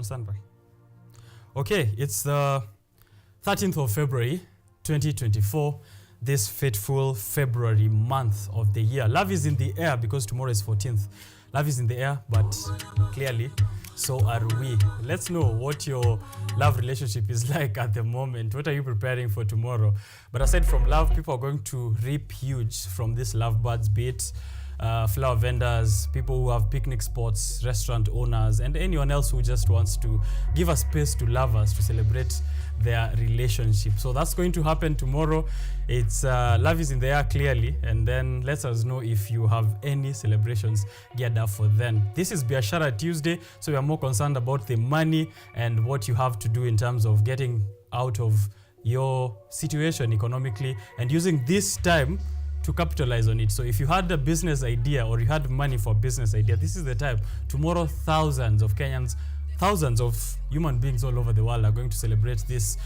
on standby. Okay, it's the 13th of February, 2024, this fateful February month of the year. Love is in the air because tomorrow is 14th. Love is in the air, but clearly, so are we. Let's know what your love relationship is like at the moment. What are you preparing for tomorrow? But aside from love, people are going to reap huge from this love buds, be it flower vendors, people who have picnic spots, restaurant owners, and anyone else who just wants to give a space to lovers to celebrate their relationship. So that's going to happen tomorrow. It's love is in the air clearly, and then let us know if you have any celebrations geared up for then. This is Biashara Tuesday, so we are more concerned about the money and what you have to do in terms of getting out of your situation economically and using this time to capitalize on it. So if you had a business idea or you had money for a business idea, this is the time. Tomorrow, thousands of Kenyans, thousands of human beings all over the world are going to celebrate this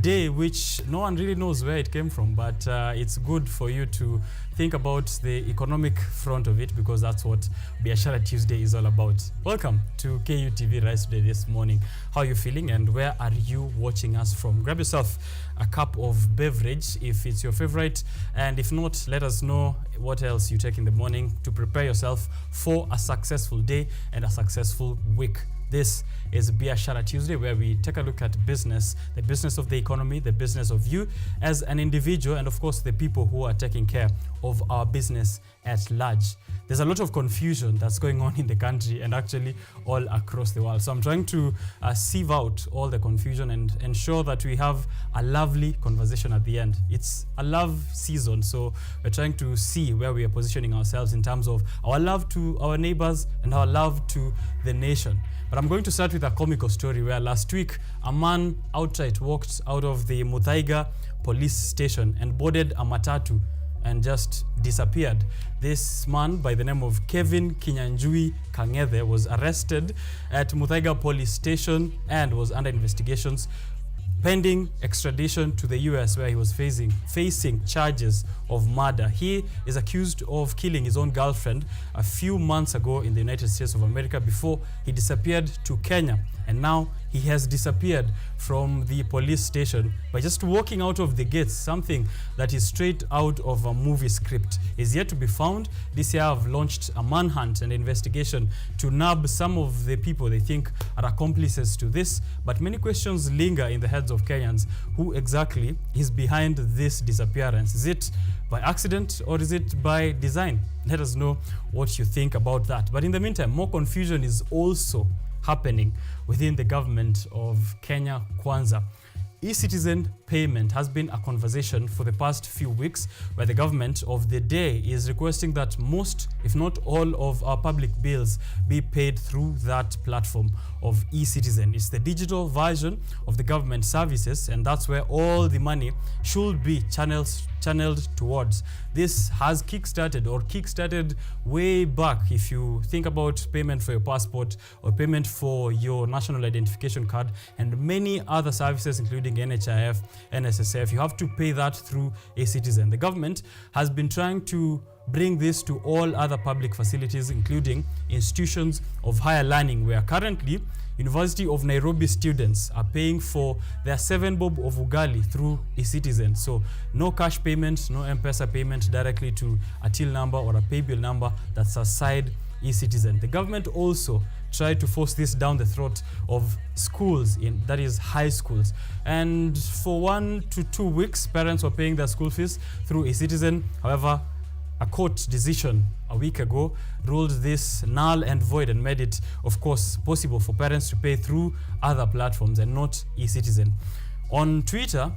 day, which no one really knows where it came from, but it's good for you to think about the economic front of it, because that's what Biashara Tuesday is all about. Welcome to KUTV Rise Today this morning. How are you feeling and where are you watching us from? Grab yourself a cup of beverage if it's your favorite, and if not, let us know what else you take in the morning to prepare yourself for a successful day and a successful week. This is Biashara Tuesday, where we take a look at business, the business of the economy, the business of you as an individual, and of course the people who are taking care of our business at large. There's a lot of confusion that's going on in the country and actually all across the world. So I'm trying to sieve out all the confusion and ensure that we have a lovely conversation at the end. It's a love season, so we're trying to see where we are positioning ourselves in terms of our love to our neighbors and our love to the nation. But I'm going to start with a comical story where last week a man outright walked out of the Muthaiga police station and boarded a matatu and just disappeared. This man by the name of Kevin Kinyanjui Kang'ethe was arrested at Muthaiga police station and was under investigations pending extradition to the US, where he was facing charges of murder. He is accused of killing his own girlfriend a few months ago in the United States of America before he disappeared to Kenya. And now he has disappeared from the police station by just walking out of the gates, something that is straight out of a movie script. Is yet to be found. This year have launched a manhunt and investigation to nab some of the people they think are accomplices to this, but many questions linger in the heads of Kenyans. Who exactly is behind this disappearance? Is it by accident or is it by design? Let us know what you think about that. But in the meantime, more confusion is also happening within the government of Kenya Kwanza. E-citizen payment has been a conversation for the past few weeks, where the government of the day is requesting that most, if not all, of our public bills be paid through that platform of e-citizen. It's the digital version of the government services, and that's where all the money should be channeled towards. This has kickstarted way back. If you think about payment for your passport or payment for your national identification card and many other services, including NHIF, NSSF, you have to pay that through a citizen. The government has been trying to bring this to all other public facilities, including institutions of higher learning, where currently University of Nairobi students are paying for their 7 bob of ugali through e-citizen. So no cash payment, no M-Pesa payment directly to a till number or a pay bill number that's aside e-citizen. The government also tried to force this down the throat of schools, that is high schools. And for 1 to 2 weeks, parents were paying their school fees through e-citizen. However, a court decision a week ago ruled this null and void and made it, of course, possible for parents to pay through other platforms and not e-citizen. On Twitter,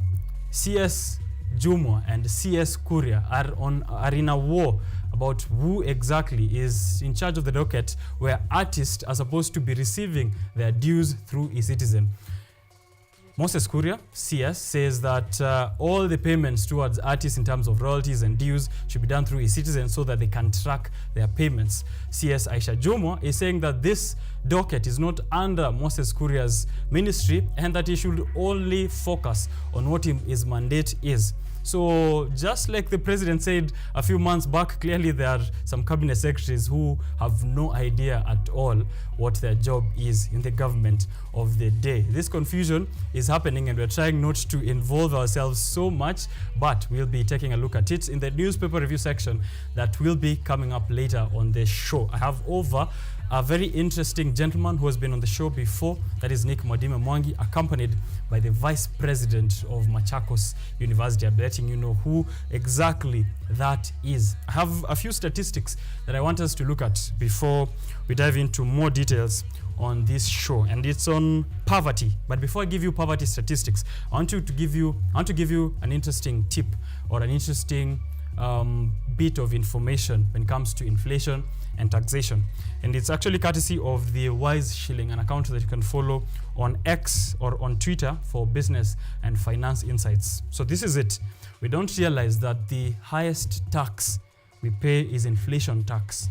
CS Jumwa and CS Kuria are in a war about who exactly is in charge of the docket where artists are supposed to be receiving their dues through e-citizen. Moses Kuria, CS, says that all the payments towards artists in terms of royalties and dues should be done through e-citizen so that they can track their payments. CS Aisha Jomo is saying that this docket is not under Moses Kuria's ministry and that he should only focus on what his mandate is. So just like the president said a few months back, clearly there are some cabinet secretaries who have no idea at all what their job is in the government of the day. This confusion is happening and we're trying not to involve ourselves so much, but we'll be taking a look at it in the newspaper review section that will be coming up later on the show. I have over a very interesting gentleman who has been on the show before, that is Nick Mwadime Mwangi, accompanied by the Vice President of Machakos University. I'll be letting you know who exactly that is. I have a few statistics that I want us to look at before we dive into more details on this show, and it's on poverty. But before I give you poverty statistics, I want to give you an interesting tip or an interesting bit of information when it comes to inflation and taxation. And it's actually courtesy of the Wise Shilling, an account that you can follow on X or on Twitter for business and finance insights. So this is it. We don't realize that the highest tax we pay is inflation tax.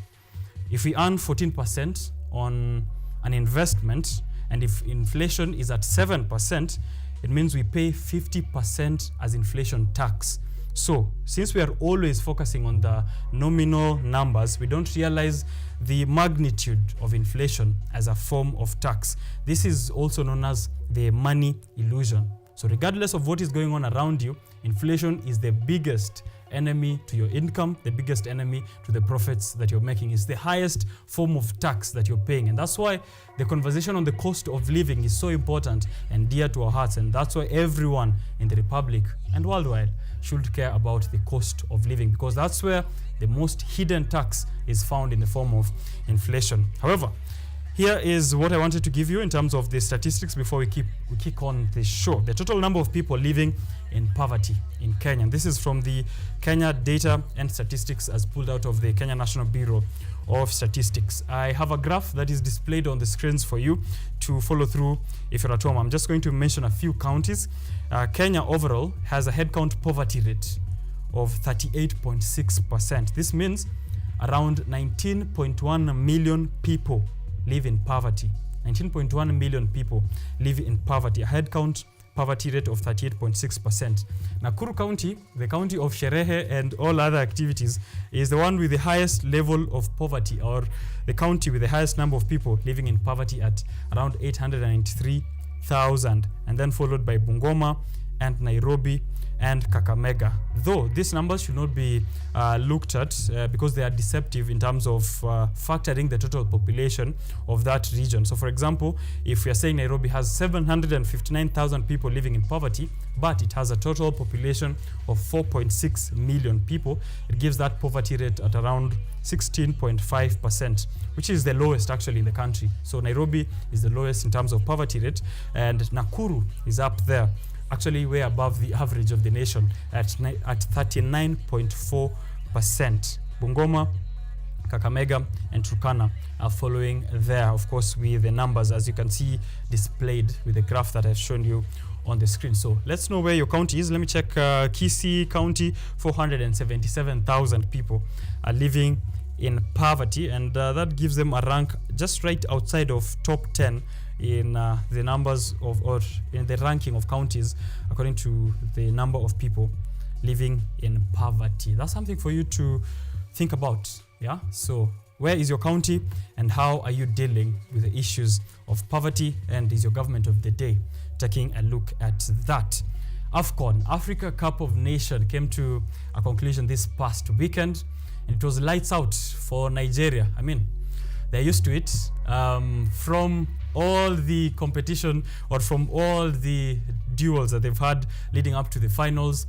If we earn 14% on an investment, and if inflation is at 7%, it means we pay 50% as inflation tax. So, since we are always focusing on the nominal numbers, we don't realize the magnitude of inflation as a form of tax. This is also known as the money illusion. So, regardless of what is going on around you, inflation is the biggest enemy to your income, the biggest enemy to the profits that you're making. It's the highest form of tax that you're paying. And that's why the conversation on the cost of living is so important and dear to our hearts. And that's why everyone in the Republic and worldwide should care about the cost of living, because that's where the most hidden tax is found in the form of inflation. However, here is what I wanted to give you in terms of the statistics before we kick on the show. The total number of people living in poverty in Kenya. And this is from the Kenya Data and Statistics as pulled out of the Kenya National Bureau of Statistics. I have a graph that is displayed on the screens for you to follow through if you're at home. I'm just going to mention a few counties. Kenya overall has a headcount poverty rate of 38.6%. This means around 19.1 million people live in poverty. 19.1 million people live in poverty. A headcount poverty rate of 38.6%. Nakuru County, the county of sherehe and all other activities, is the one with the highest level of poverty, or the county with the highest number of people living in poverty at around 893,000, and then followed by Bungoma and Nairobi and Kakamega. Though these numbers should not be looked at because they are deceptive in terms of factoring the total population of that region. So for example, if we are saying Nairobi has 759,000 people living in poverty, but it has a total population of 4.6 million people, it gives that poverty rate at around 16.5%, which is the lowest actually in the country. So Nairobi is the lowest in terms of poverty rate, and Nakuru is up there, actually way above the average of the nation at 39.4%. Bungoma, Kakamega, and Turkana are following there, of course, with the numbers as you can see displayed with the graph that I've shown you on the screen. So let's know where your county is. Let me check. Kisii County, 477,000 people are living in poverty, and that gives them a rank just right outside of top 10 in the numbers of, or in the ranking of counties according to the number of people living in poverty. That's something for you to think about. Yeah. So where is your county and how are you dealing with the issues of poverty, and is your government of the day taking a look at that? AFCON, Africa Cup of Nations, came to a conclusion this past weekend, and it was lights out for Nigeria. I mean, they're used to it. From all the competition or from all the duels that they've had leading up to the finals,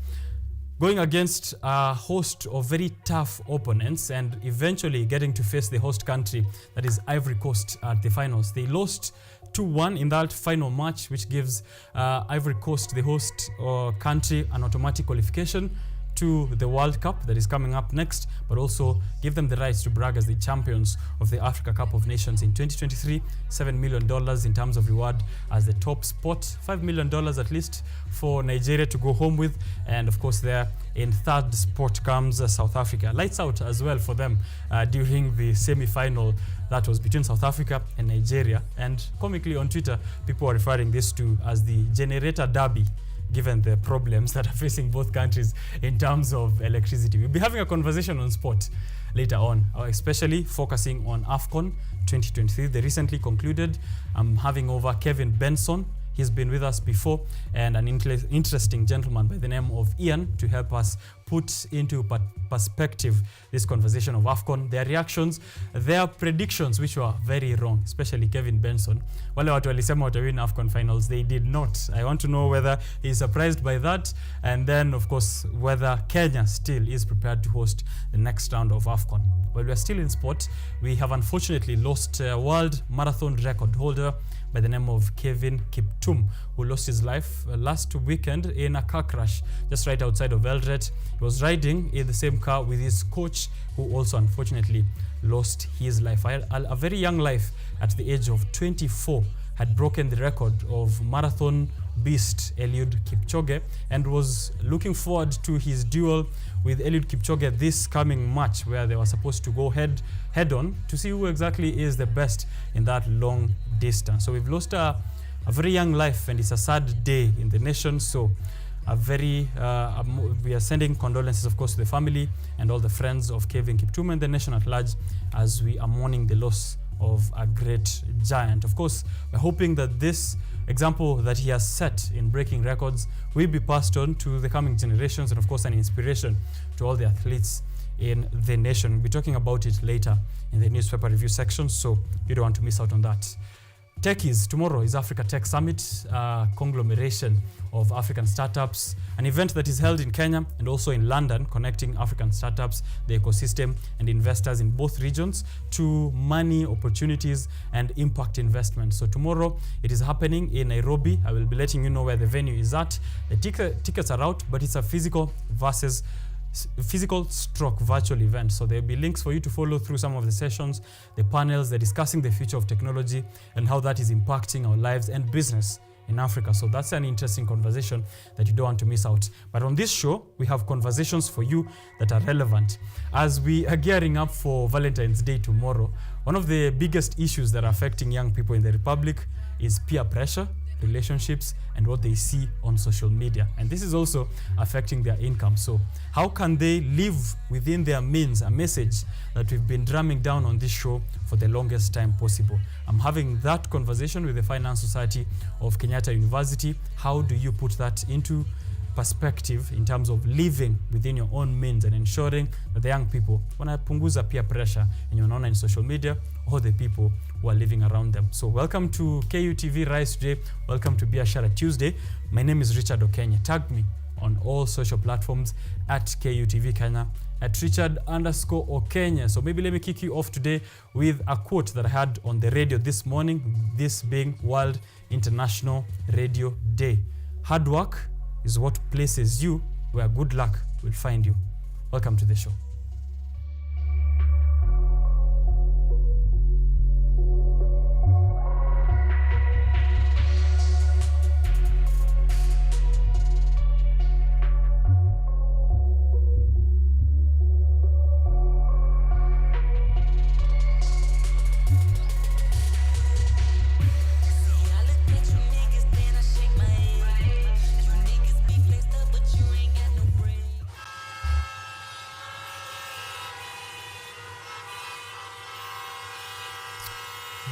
going against a host of very tough opponents and eventually getting to face the host country, that is Ivory Coast, at the finals. They lost 2-1 in that final match, which gives Ivory Coast, the host country, an automatic qualification to the World Cup that is coming up next, but also give them the rights to brag as the champions of the Africa Cup of Nations in 2023. $7 million in terms of reward as the top spot, $5 million at least for Nigeria to go home with, and of course there in third spot comes South Africa. Lights out as well for them during the semi-final that was between South Africa and Nigeria, and comically on Twitter people are referring this to as the generator derby given the problems that are facing both countries in terms of electricity. We'll be having a conversation on sport later on, especially focusing on AFCON 2023. They recently concluded. I'm having over Kevin Benson. He's been with us before, and an interesting gentleman by the name of Ian to help us put into perspective this conversation of AFCON, their reactions, their predictions, which were very wrong, especially Kevin Benson. Wale watu walisema watawin AFCON finals, they did not. I want to know whether he's surprised by that, and then of course whether Kenya still is prepared to host the next round of AFCON. While we are still in sport, we have unfortunately lost a world marathon record holder by the name of Kevin Kiptum, who lost his life last weekend in a car crash just right outside of Eldoret. He was riding in the same car with his coach, who also unfortunately lost his life. A very young life at the age of 24 had broken the record of marathon beast Eliud Kipchoge and was looking forward to his duel with Eliud Kipchoge this coming March, where they were supposed to go head on to see who exactly is the best in that long distance. So we've lost a very young life, and it's a sad day in the nation. So we are sending condolences, of course, to the family and all the friends of Kevin Kiptum and the nation at large as we are mourning the loss of a great giant. Of course, we're hoping that this example that he has set in breaking records will be passed on to the coming generations, and of course an inspiration to all the athletes in the nation. We'll be talking about it later in the newspaper review section, so you don't want to miss out on that. Techies, tomorrow is Africa Tech Summit, a conglomeration of African startups, an event that is held in Kenya and also in London, connecting African startups, the ecosystem, and investors in both regions to money, opportunities, and impact investment. So tomorrow it is happening in Nairobi. I will be letting you know where the venue is at. The tickets are out, but it's a physical stroke virtual event. So there'll be links for you to follow through some of the sessions, the panels, they're discussing the future of technology and how that is impacting our lives and business in Africa. So that's an interesting conversation that you don't want to miss out. But on this show, we have conversations for you that are relevant. As we are gearing up for Valentine's Day tomorrow, one of the biggest issues that are affecting young people in the Republic is peer pressure, relationships, and what they see on social media. And this is also affecting their income. So how can they live within their means? A message that we've been drumming down on this show for the longest time possible. I'm having that conversation with the Finance Society of Kenyatta University. How do you put that into perspective in terms of living within your own means and ensuring that the young people wanapunguza peer pressure in your online social media or the people who are living around them? So welcome to KUTV Rise today. Welcome to Biashara Tuesday. My name is Richard OKENYE. Tag me on all social platforms at KUTV Kenya, at Richard_OKENYE. So maybe let me kick you off today with a quote that I had on the radio this morning, this being World International Radio Day. Hard work is what places you where good luck will find you. Welcome to the show.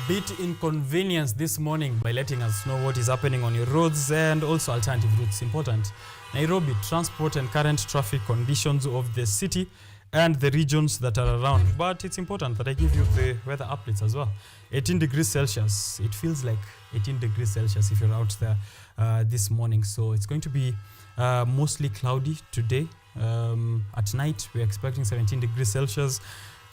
Bit inconvenience this morning by letting us know what is happening on your roads and also alternative routes. Important. Nairobi, transport and current traffic conditions of the city and the regions that are around. But it's important that I give you the weather updates as well. 18 degrees Celsius. It feels like 18 degrees Celsius if you're out there this morning. So it's going to be mostly cloudy today. At night, we're expecting 17 degrees Celsius.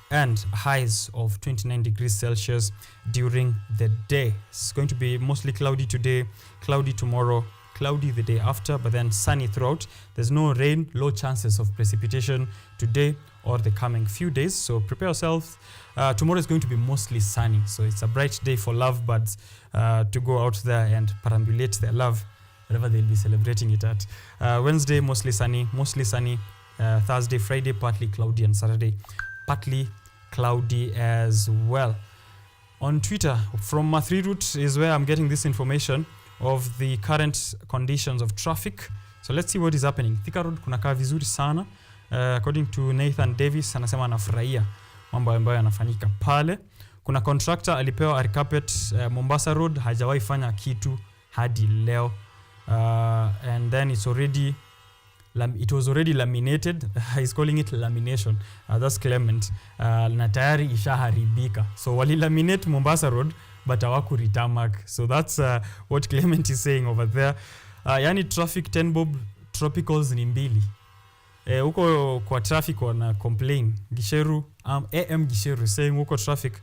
And highs of 29 degrees Celsius during the day. It's going to be mostly cloudy today, cloudy tomorrow, cloudy the day after, but then sunny throughout. There's no rain, low chances of precipitation today or the coming few days. So prepare yourself. Tomorrow is going to be mostly sunny. So it's a bright day for lovebirds to go out there and perambulate their love, wherever they'll be celebrating it at. Wednesday, mostly sunny. Thursday, Friday, partly cloudy, and Saturday, partly cloudy as well. On Twitter, from Mathri Route is where I'm getting this information. of the current conditions of traffic. So let's see what is happening. Thika Road kunakaa vizuri sana. According to Nathan Davis, anasema anafurahia mambo ambayo yanafanyika pale. Kuna contractor alipewa carpet Mombasa Road, hajawahi fanya kitu hadi leo. And then it was already laminated. He's calling it lamination. That's Clement. Na tayari ishaharibika. So wali laminate Mombasa Road but hawaku retarmac. So that's what Clement is saying over there. Yani traffic 10 bob tropicals ni mbili. Huko kwa traffic wana complain. Gisheru AM Gisheru saying huko traffic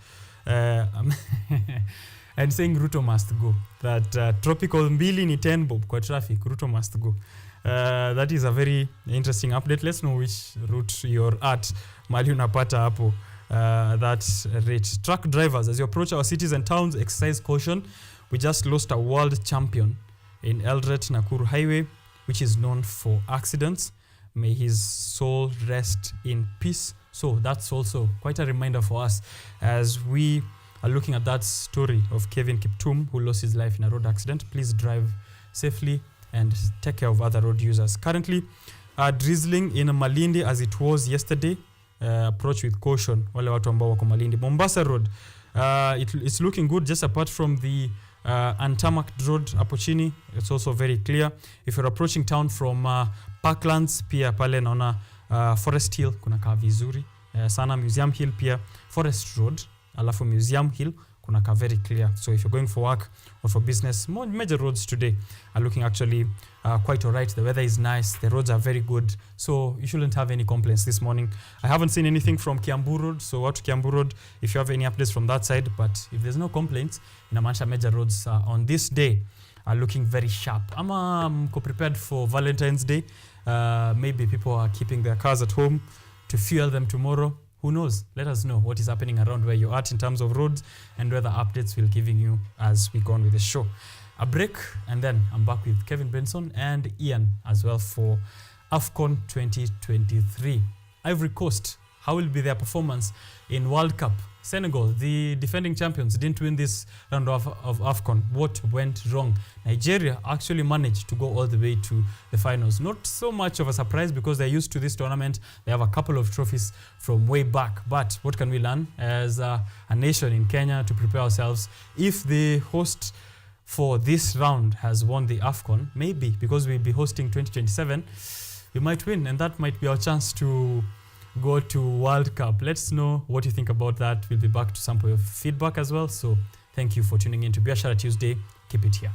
and saying Ruto must go. That tropical mbili ni 10 bob kwa traffic, Ruto must go. That is a very interesting update. Let's know which route you're at. Mali unapata hapo that rate. Truck drivers, as you approach our cities and towns, exercise caution. We just lost a world champion in Eldoret Nakuru Highway, which is known for accidents. May his soul rest in peace. So that's also quite a reminder for us as we are looking at that story of Kevin Kiptum, who lost his life in a road accident. Please drive safely and take care of other road users. Currently, drizzling in Malindi as it was yesterday. Approach with caution. Wale watu ambao wako Malindi. Mombasa Road, it's looking good just apart from the untarmacked road hapo chini. It's also very clear. If you're approaching town from Parklands, pia pale naona Forest Hill kuna kaa vizuri sana. Museum Hill pia Forest Road, alafu Museum Hill kuna kaa very clear. So if you're going for work or for business, more major roads today are looking actually quite alright. The weather is nice, the roads are very good, so you shouldn't have any complaints this morning. I haven't seen anything from Kiambu Road, so out to Kiambu Road if you have any updates from that side. But if there's no complaints, inamaanisha major roads on this day are looking very sharp. Ama mko prepared for Valentine's Day. Maybe people are keeping their cars at home to fuel them tomorrow. Who knows? Let us know what is happening around where you're at in terms of roads and weather updates we'll giving you as we go on with the show. A break and then I'm back with Kevin Benson and Ian as well for AFCON 2023. Ivory Coast, how will be their performance in World Cup? Senegal, the defending champions, didn't win this round of AFCON. What went wrong? Nigeria actually managed to go all the way to the finals. Not so much of a surprise because they're used to this tournament. They have a couple of trophies from way back. But what can we learn as a nation in Kenya to prepare ourselves? If the host for this round has won the AFCON, maybe because we'll be hosting 2027, we might win, and that might be our chance to go to World Cup. Let's know what you think about that. We'll be back to sample your feedback as well. So thank you for tuning in to Biashara Tuesday. Keep it here.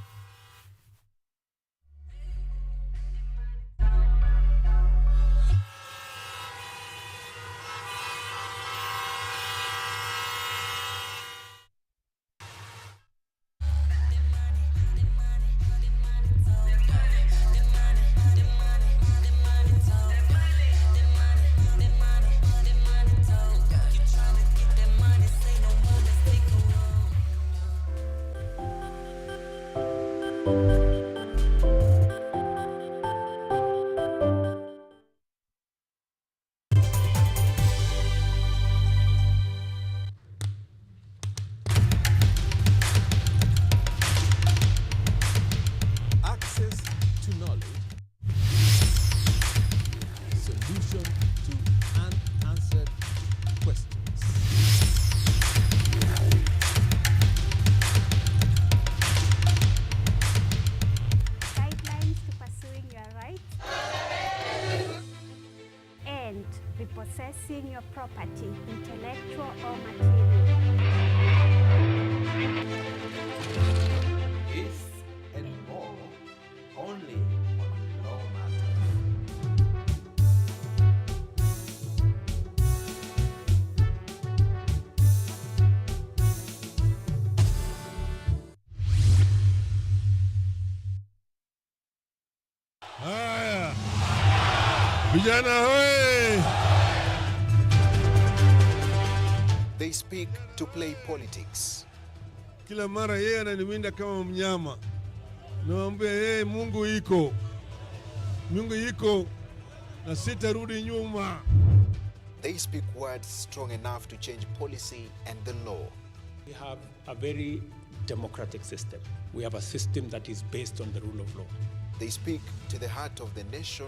Repossessing your property, intellectual or material. This and more, only on Law Matters. Haya, vijana hoye! They speak to play politics. Kila mara yeye ananiwinda kama mnyama. Naambia yeye Mungu iko. Mungu iko na sitarudi nyuma. They speak words strong enough to change policy and the law. We have a very democratic system. We have a system that is based on the rule of law. They speak to the heart of the nation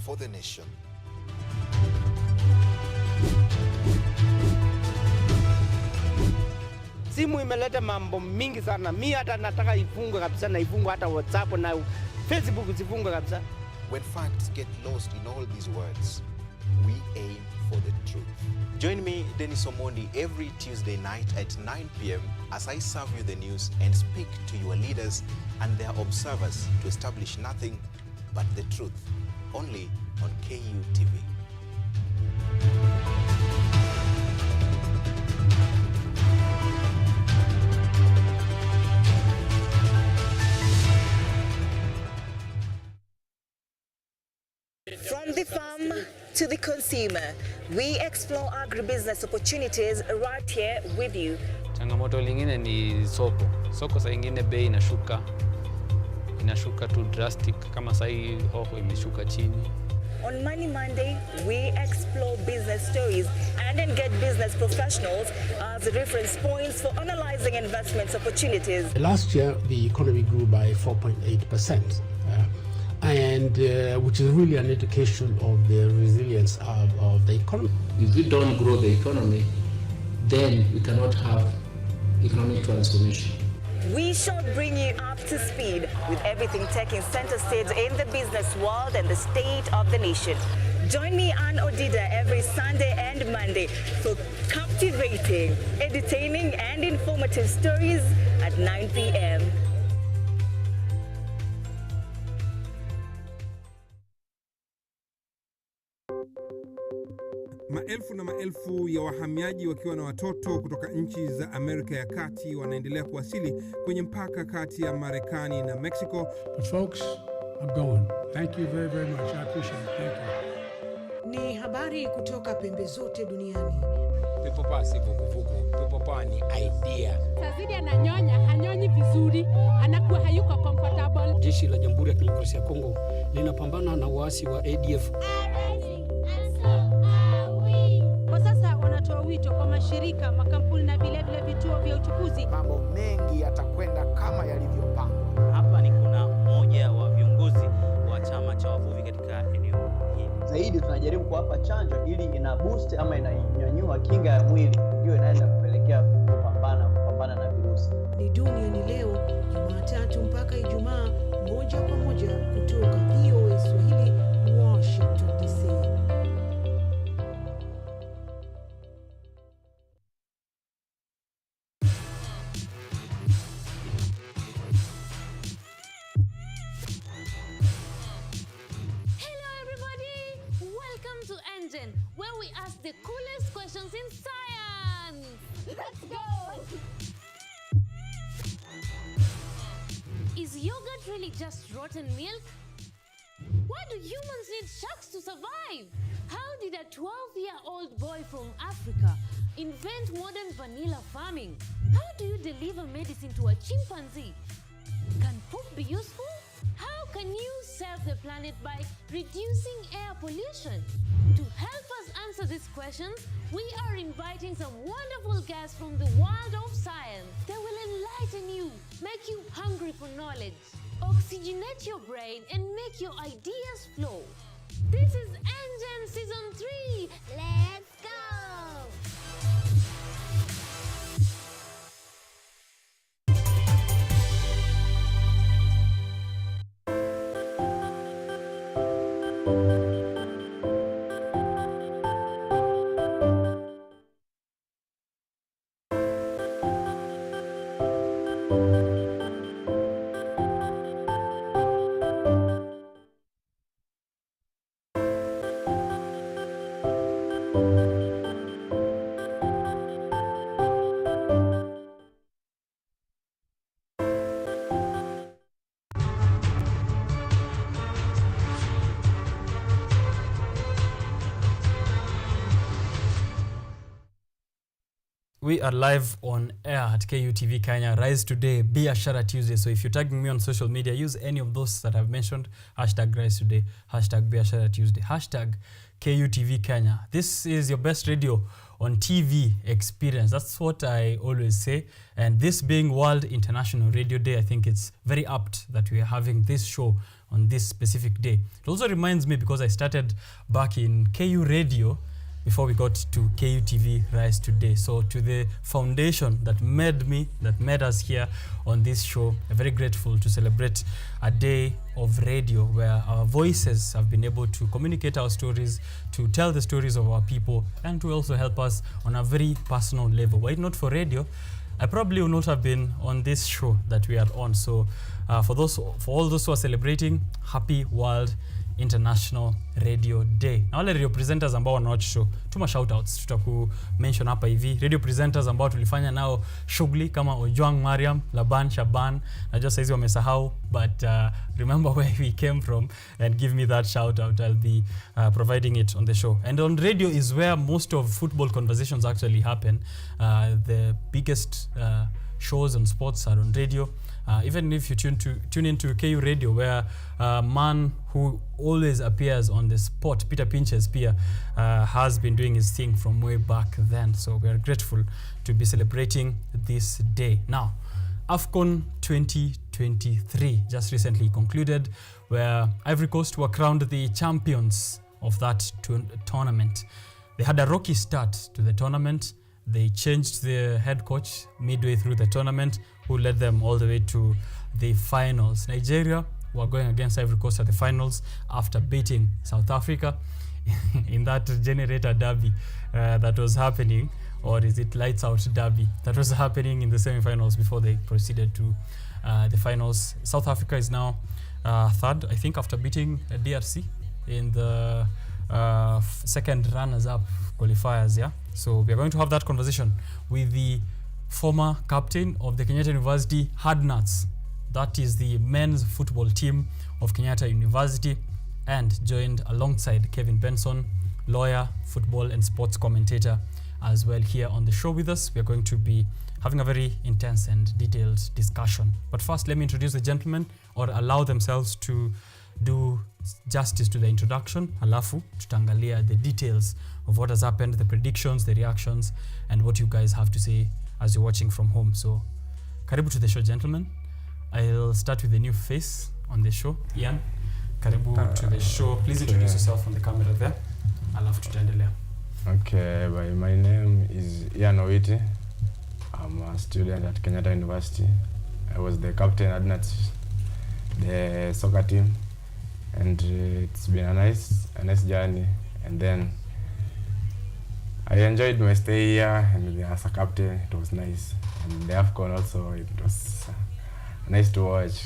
for the nation. Simu imeleta mambo mingi sana. Mimi hata nataka ifungwe kabisa, na ifungwe hata WhatsApp na Facebook zifungwe kabisa. When facts get lost in all these words, we aim for the truth. Join me, Dennis Omondi, every Tuesday night at 9 p.m. as I serve you the news and speak to your leaders and their observers to establish nothing but the truth, only on KUTV. From the farm to the consumer, we explore agribusiness opportunities right here with you. Changamoto lingine ni soko. Soko saa ingine bei inashuka tu drastic, kama saa hii hoho imeshuka chini. On Money Monday, we explore business stories and engage business professionals as reference points for analyzing investment opportunities. Last year, the economy grew by 4.8%. And which is really an indication of the resilience of the economy. If we don't grow the economy, then we cannot have economic transformation. We shall bring you up to speed with everything taking center stage in the business world and the state of the nation. Join me, Ann Odida, every Sunday and Monday for captivating, entertaining, and informative stories at 9 p.m. Maelfu na maelfu ya wahamiaji wakiwa na watoto kutoka nchi za Amerika ya Kati wanaendelea kuwasili kwenye mpaka kati ya Marekani na Mexico. But folks, I'm going. Thank you very, very much. I appreciate it. Thank you. Ni habari kutoka pembe zote duniani. Pepo pa si vuguvugu. Pepo pa ni idea. Tazidi ananyonya, hanyonyi vizuri, anakuwa hayuko comfortable. Jeshi la Jamhuri ya Kidemokrasia ya Kongo linapambana na waasi wa ADF. Wito kwa mashirika, makampuni na vilevile vituo vya uchukuzi. Mambo mengi yatakwenda kama yalivyopangwa. Hapa ni kuna mmoja wa viongozi wa chama cha wavuvi katika eneo hili. Zaidi tunajaribu kuwapa chanjo ili ina boost ama inanyanyua kinga ya mwili, ndio inaenda kupelekea kupambana na virusi. Ni duniani leo, Jumatatu mpaka Ijumaa, moja kwa moja kutoka VOA Swahili, Washington DC. Where we ask the coolest questions in science. Let's go! Is yogurt really just rotten milk? Why do humans need sharks to survive? How did a 12-year-old boy from Africa invent modern vanilla farming? How do you deliver medicine to a chimpanzee? Can poop be useful? How can you save the planet by reducing air pollution? To help us answer these questions, we are inviting some wonderful guests from the world of science. They will enlighten you, make you hungry for knowledge, oxygenate your brain, and make your ideas flow. This is Engine Season 3. Let's go! We are live on air at KUTV Kenya. Rise Today, Biashara Tuesday. So if you're tagging me on social media, use any of those that I've mentioned. Hashtag Rise Today, hashtag Biashara Tuesday, hashtag KUTV Kenya. This is your best radio on TV experience. That's what I always say. And this being World International Radio Day, I think it's very apt that we are having this show on this specific day. It also reminds me because I started back in KU Radio before we got to KUTV Rise Today. So to the foundation that made us here on this show, I'm very grateful to celebrate a day of radio where our voices have been able to communicate our stories, to tell the stories of our people, and to also help us on a very personal level. Were it not for radio, I probably would not have been on this show that we are on. So for all those who are celebrating, happy World International Radio Day. Na wale radio presenters ambao wanawatch show, tuma shoutouts tutaku mention hapa hivi. Radio presenters ambao tulifanya nao shughuli kama Ojwang Mariam, Laban Shaban, najua saizi wamesahau, but remember where we came from and give me that shout out. I'll be providing it on the show. And on radio is where most of football conversations actually happen. The biggest shows on sports are on radio. Even if you tune into KU Radio, where a man who always appears on the spot, Peter Pinches Pia, has been doing his thing from way back then. So we are grateful to be celebrating this day. Now, AFCON 2023 just recently concluded, where Ivory Coast were crowned the champions of that tournament. They had a rocky start to the tournament. They changed their head coach midway through the tournament, who led them all the way to the finals. Nigeria were going against Ivory Coast at the finals after beating South Africa in that generator derby that was happening, or is it lights out derby that was happening in the semi-finals before they proceeded to the finals. South Africa is now third, I think, after beating DRC in the second runners-up qualifiers. Yeah, so we are going to have that conversation with the former captain of the Kenyatta University Hard Nuts. That is the men's football team of Kenyatta University, and joined alongside Kevin Benson, lawyer, football and sports commentator as well, here on the show with us. We are going to be having a very intense and detailed discussion. But first, let me introduce the gentlemen, or allow themselves to do justice to the introduction. Alafu tutaangalia the details of what has happened, the predictions, the reactions, and what you guys have to say as you're watching from home. So, karibu to the show, gentlemen. I'll start with the new face on the show. Ian, karibu to the show. Please introduce yourself on the camera there. Alafu tutaendelea. Okay, my name is Ian Owiti. I'm a student at Kenyatta University. I was the captain at the soccer team, and it's been a nice journey. And then I enjoyed my stay here, and as a captain, it was nice. And the AFCON also, it was nice to watch.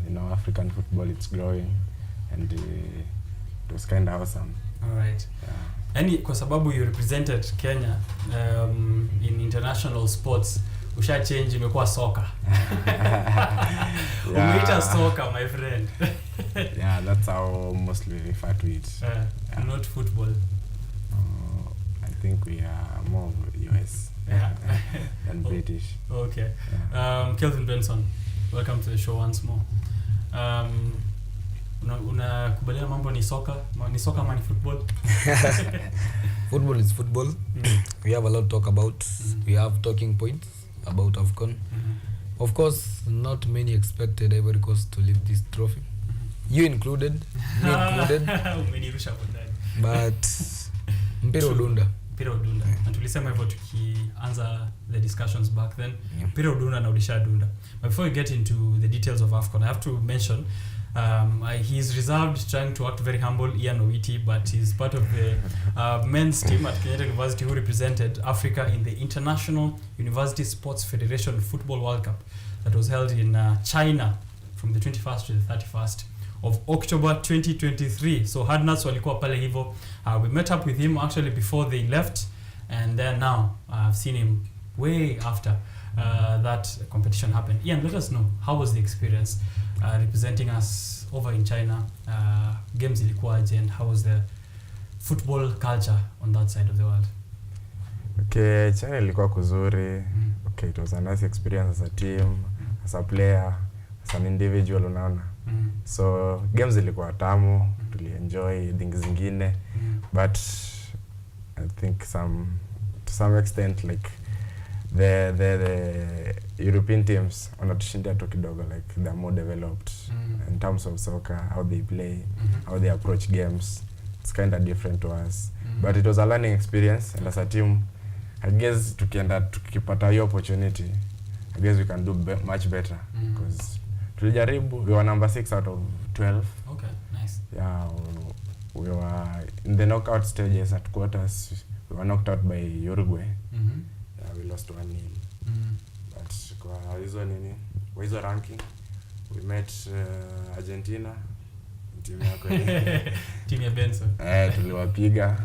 You know, African football, it's growing, and it was kind of awesome. All right. Yeah. And kwa sababu you represented Kenya in international sports, usha change imekuwa soccer. Umeita soccer, my friend. Yeah, that's how mostly refer to it. Not football. I think we are more US than British. Okay. Yeah. Kelvin Benson, welcome to the show once more. Unakubaliana mambo ni soccer ama ni football? Football is football. We have a lot to talk about. We have talking points about AFCON. Of course, not many expected Ivory Coast to lift this trophy. You included, me included. But mpira udunda. Na tulisema hivyo tukianza the discussions back then. Mpira udunda na ulisha dunda. But before we get into the details of AFCON, I have to mention he's reserved, trying to act very humble, Ian Owiti, but he's part of the men's team at Kenyatta University who represented Africa in the International University Sports Federation Football World Cup that was held in China from the 21st to the 31st of October 2023. So Hard Nuts walikuwa pale hivyo. We met up with him actually before they left, and then now I've seen him way after that competition happened. Ian, let us know, how was the experience representing us over in China? Games ilikuwaje, and how was the football culture on that side of the world? Okay, China ilikuwa kuzuri. Okay, it was a nice experience as a team, as a player, as an individual, unaona. So games ilikuwa tamu, tuli enjoy things zingine, but I think some extent like the European teams wanatushindia tu kidogo, like they're more developed in terms of soccer, how they play, how they approach games. It's kind of different to us, but it was a learning experience, and as a team I guess tukipata hiyo opportunity, I guess we can do much better, because tulijaribu, we were number 6 out of 12. Okay, nice. Yeah, we were in the knockout stages. At quarters we were knocked out by Uruguay. Yeah, we lost 1-0. But kwa hizo ranking we met Argentina, team yako. Team ya Benson. Tuliwapiga.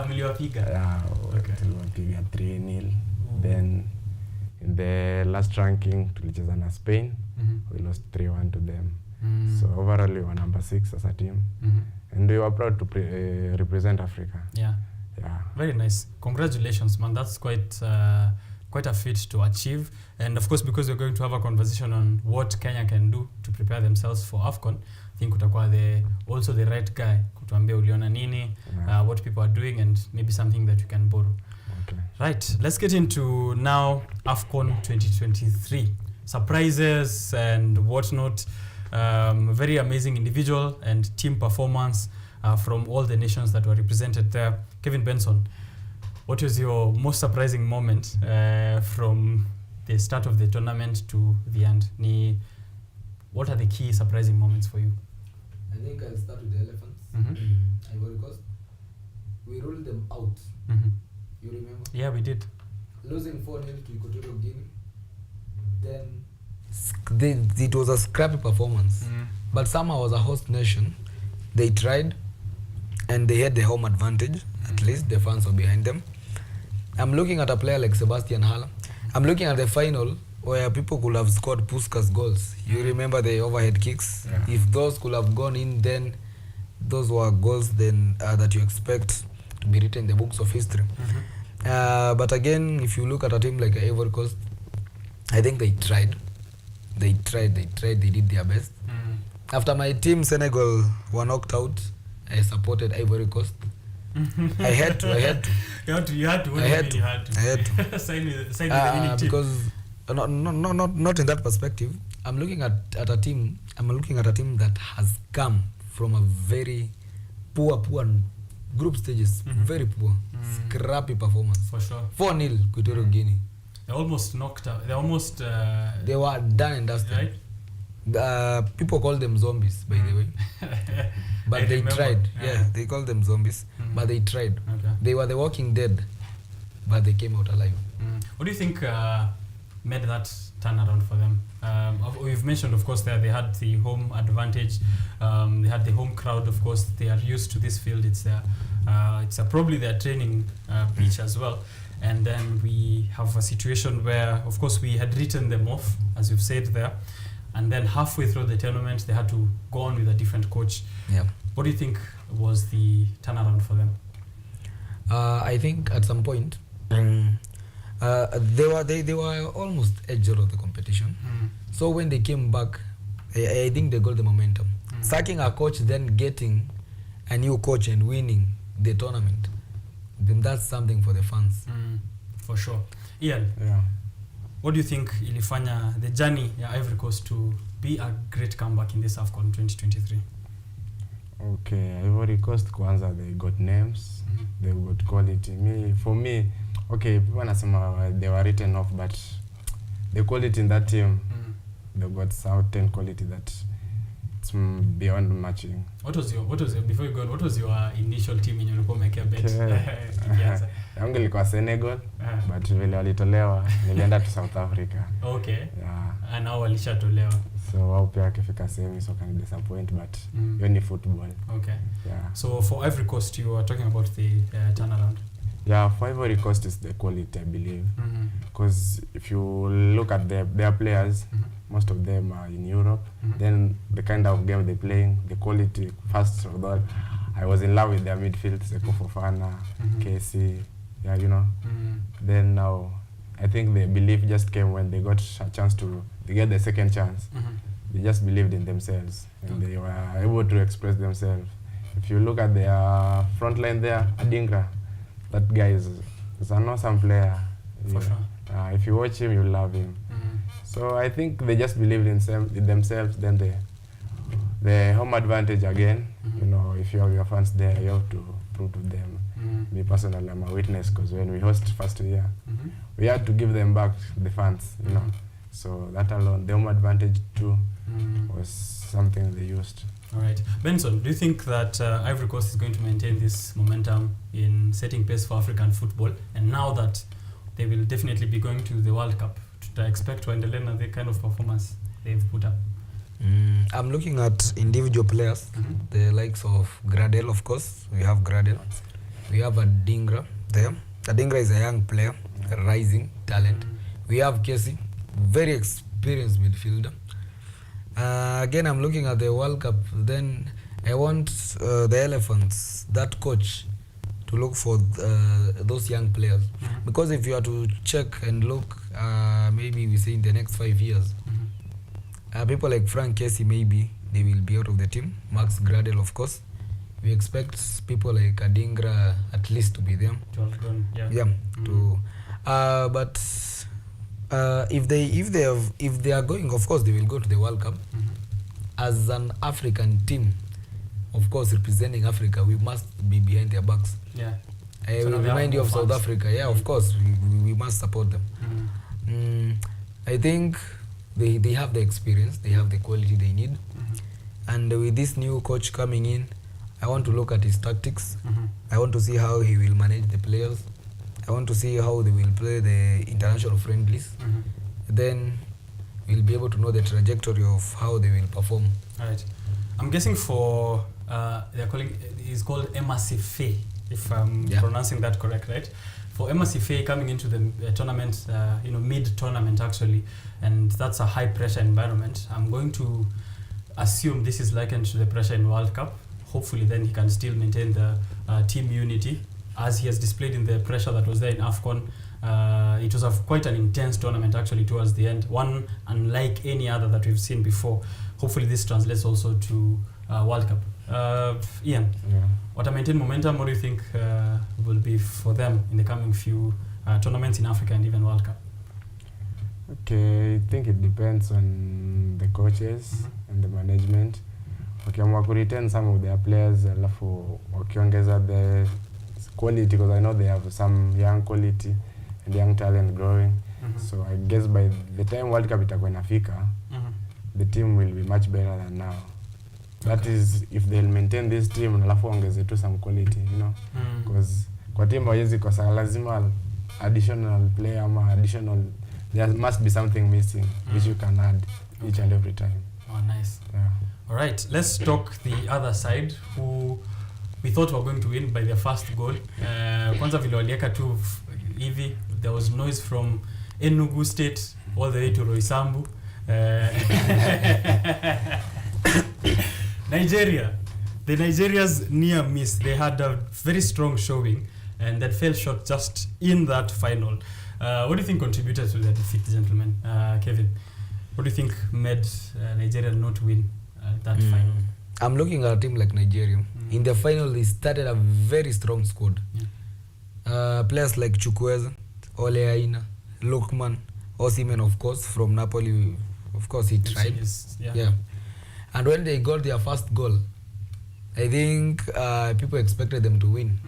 Mliwapiga. Yeah, okay. Tuliwapiga 3-0. Then in the last ranking tulicheza na Spain. We lost 3-1 to them. So overall we were number 6 as a team. And we were proud to represent Africa. Yeah. Very nice. Congratulations, man. That's quite a feat to achieve. And of course, because we're going to have a conversation on what Kenya can do to prepare themselves for AFCON, I think utakuwa also the right guy kutuambia uliona nini, what people are doing, and maybe something that you can borrow. Okay. Right. Let's get into now AFCON 2023. Surprises and whatnot. Very amazing individual and team performance from all the nations that were represented there. Kevin Benson, what was your most surprising moment from the start of the tournament to the end? What are the key surprising moments for you? I think I'll start with the elephants. Ivory Coast. We rolled them out. You remember? Yeah, we did. Losing 4-0 to Equatorial Guinea. Then it was a scrappy performance. But somehow as a host nation, they tried and they had the home advantage. At least the fans were behind them. I'm looking at a player like Sebastian Haller. I'm looking at the final where people could have scored Puskas goals. You remember the overhead kicks? Yeah. If those could have gone in, then those were goals then that you expect to be written in the books of history. But again, if you look at a team like Ivory Coast, I think they tried. They did their best. After my team Senegal were knocked out, I supported Ivory Coast. I had to. You had to. Sign with the winning team. Because not in that perspective. I'm looking at a team. I'm looking at a team that has come from a very poor group stages. Very poor, scrappy performance. For sure. 4-0 Equatorial Guinea. They almost knocked out. They were done and dusted. Right? People call them zombies, by the way. But they tried. Yeah, they call them zombies. But they tried. Okay. They were the Walking Dead, but they came out alive. What do you think made that turnaround for them? We've mentioned, of course, that they had the home advantage. They had the home crowd. Of course, they are used to this field. It's probably their training pitch as well. And then we have a situation where, of course, we had written them off, as you've said there. And then halfway through the tournament, they had to go on with a different coach. Yeah. What do you think was the turnaround for them? I think at some point, they were almost edge out of the competition. So when they came back, I think they got the momentum. Sacking a coach, then getting a new coach and winning the tournament, then that's something for the fans. For sure. Ian, what do you think ilifanya the journey ya Ivory Coast to be a great comeback in this AFCON 2023? Okay, Ivory Coast kwanza, they got names, they got quality. For me, okay, people wanasema they were written off, but the quality in that team, they got certain quality that it's beyond matching. What was your before you go on, what was your initial team in your make bet? Yangu ilikuwa Senegal, but vile walitolewa nilienda to South Africa. Okay. Yeah. And now walishatolewa. So wao pia akifika semi, so can disappoint, but hiyo ni football. Okay. Yeah. So for Ivory Coast, you are talking about the turnaround. Yeah, for Ivory Coast is the quality, I believe. Because if you look at their players, most of them are in Europe. Then the kind of game they playing, the quality, first of all, I was in love with their midfield, Seko Fofana, KC, yeah, you know. Then now, I think the belief just came when they got a chance to get the second chance. They just believed in themselves, and they were able to express themselves. If you look at their front line there, Adingra, that guy is He's an awesome player. For sure. If you watch him, you love him. So I think they just believed in themselves. Then the home advantage again. You know, if you have your fans there, you have to prove to them. Me personally, I'm a witness because when we host first year, we had to give them back the fans. You know, so that alone, the home advantage too, was something they used. All right, Benson, do you think that Ivory Coast is going to maintain this momentum in setting pace for African football? And now that they will definitely be going to the World Cup, to expect to endelea the kind of performance they've put up? I'm looking at individual players, the likes of Gradel, of course. We have Gradel. We have Adingra there. Adingra is a young player, a rising talent. We have Casey, very experienced midfielder. Again, I'm looking at the World Cup. Then I want the Elephants, that coach, to look for those young players. Because if you are to check and look, maybe we say in the next 5 years, people like Frank Casey, maybe they will be out of the team. Max Gradel, of course. We expect people like Adingra at least to be there. To have gone, yeah. Yeah. But if they are going, of course, they will go to the World Cup. As an African team, of course, representing Africa, we must be behind their backs. Yeah. I will remind you of South Africa. Yeah, of course, we must support them. I think they have the experience, they have the quality they need. And with this new coach coming in, I want to look at his tactics. I want to see how he will manage the players. I want to see how they will play the international friendlies. Then we'll be able to know the trajectory of how they will perform. All right. I'm guessing for they're calling it's called MRC, if I'm pronouncing that correct, right? For MRC coming into the tournament, mid-tournament actually, and that's a high-pressure environment. I'm going to assume this is likened to the pressure in World Cup. Hopefully, then he can still maintain the team unity as he has displayed in the pressure that was there in AFCON. It was quite an intense tournament actually towards the end, one unlike any other that we've seen before. Hopefully, this translates also to World Cup. Ian, what a maintained momentum, what do you think will be for them in the coming few tournaments in Africa and even World Cup? Okay, I think it depends on the coaches and the management. Wakiamua ku retain some of their players, alafu wakiongeza the quality, because I know they have some young quality and young talent growing. So I guess by the time World Cup itakuwa inafika, the team will be much better than now. That is if they'll maintain this team, alafu ongeze tu some quality, you know, because kwa team hawezi kosa, lazima additional player ama additional, there must be something missing which you can add each and every time. Oh, nice. Yeah. All right, let's talk the other side, who we thought were going to win by their first goal. Kwanza vile walieka tu hivi, there was noise from Enugu State all the way to Roysambu. Nigeria. The Nigerians near miss. They had a very strong showing and that fell short just in that final. What do you think contributed to the defeat, gentlemen? Kevin, what do you think made Nigeria not win that final? I'm looking at a team like Nigeria. In the final, they started a very strong squad. Players like Chukwueze, Ole Aina, Lokman, Osimhen, of course, from Napoli. Of course, he tried. Yeah. And when they got their first goal, I think people expected them to win.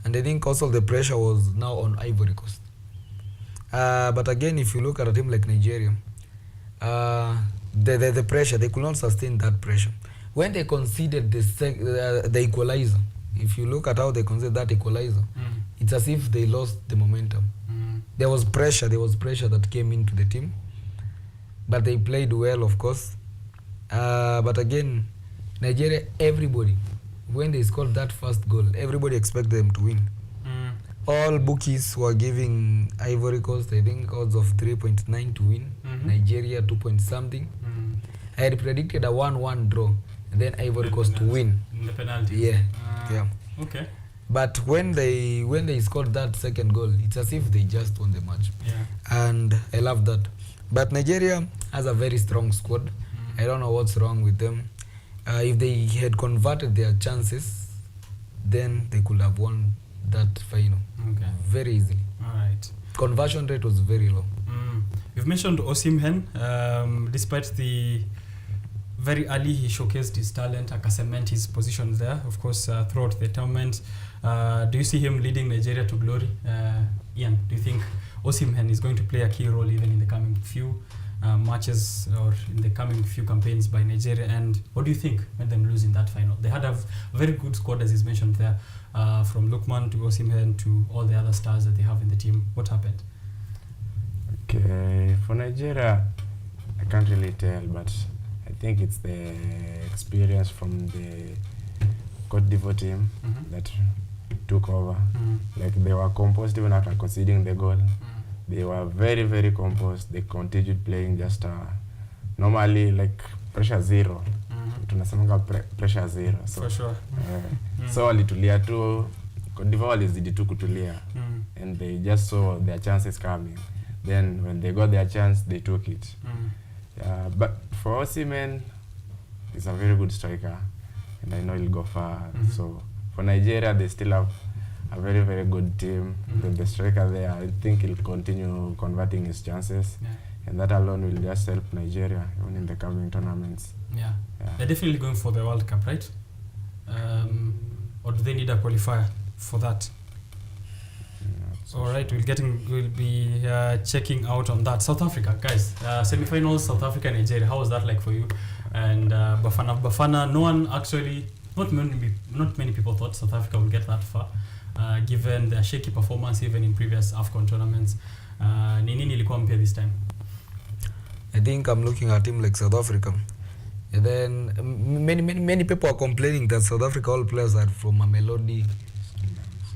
And I think also the pressure was now on Ivory Coast. But again, if you look at a team like Nigeria, the pressure, they could not sustain that pressure. When they conceded the equalizer, if you look at how they conceded that equalizer, it's as if they lost the momentum. There was pressure that came into the team, but they played well, of course. But again, Nigeria, everybody, when they scored that first goal, everybody expected them to win. All bookies were giving Ivory Coast, I think, odds of 3.9 to win. Nigeria 2 point something. I had predicted a 1-1 draw, and then Ivory Coast to win. In the penalties. Yeah. Okay. But when they scored that second goal, it's as if they just won the match. And I love that. But Nigeria has a very strong squad. I don't know what's wrong with them. If they had converted their chances, then they could have won that final. Okay. Very easily. All right. Conversion rate was very low. You've mentioned Osimhen. Despite the very early he showcased his talent, cement his position there, of course, throughout the tournament. Do you see him leading Nigeria to glory? Ian, do you think Osimhen is going to play a key role even in the coming few matches or in the coming few campaigns by Nigeria? And what do you think when them lose in that final? They had a very good squad, as is mentioned there, from Lukman to Osimhen to all the other stars that they have in the team. What happened? Okay, for Nigeria, I can't really tell, but I think it's the experience from the Cote d'Ivoire team that took over. Like they were composed even after conceding the goal. They were very, very composed. They continued playing just normally like pressure zero. Tunasemanga pressure zero. So, for sure. So walitulia tu, Cote d'Ivoire walizidi tu kutulia. And they just saw their chances coming. Then when they got their chance, they took it. But for Osimhen, he's a very good striker, and I know he'll go far. So for Nigeria, they still have a very, very good team. Then the striker there, I think he'll continue converting his chances, and that alone will just help Nigeria even in the coming tournaments. They're definitely going for the World Cup, right? Or do they need a qualifier for that? All right, we'll be checking out on that. South Africa, guys, semi-finals, South Africa, Nigeria. How was that like for you? And Bafana, not many people thought South Africa would get that far, given their shaky performance even in previous AFCON tournaments. Nini ilikuwa mpya this time? I think I'm looking at a team like South Africa. And then many people are complaining that South Africa all players are from Mamelodi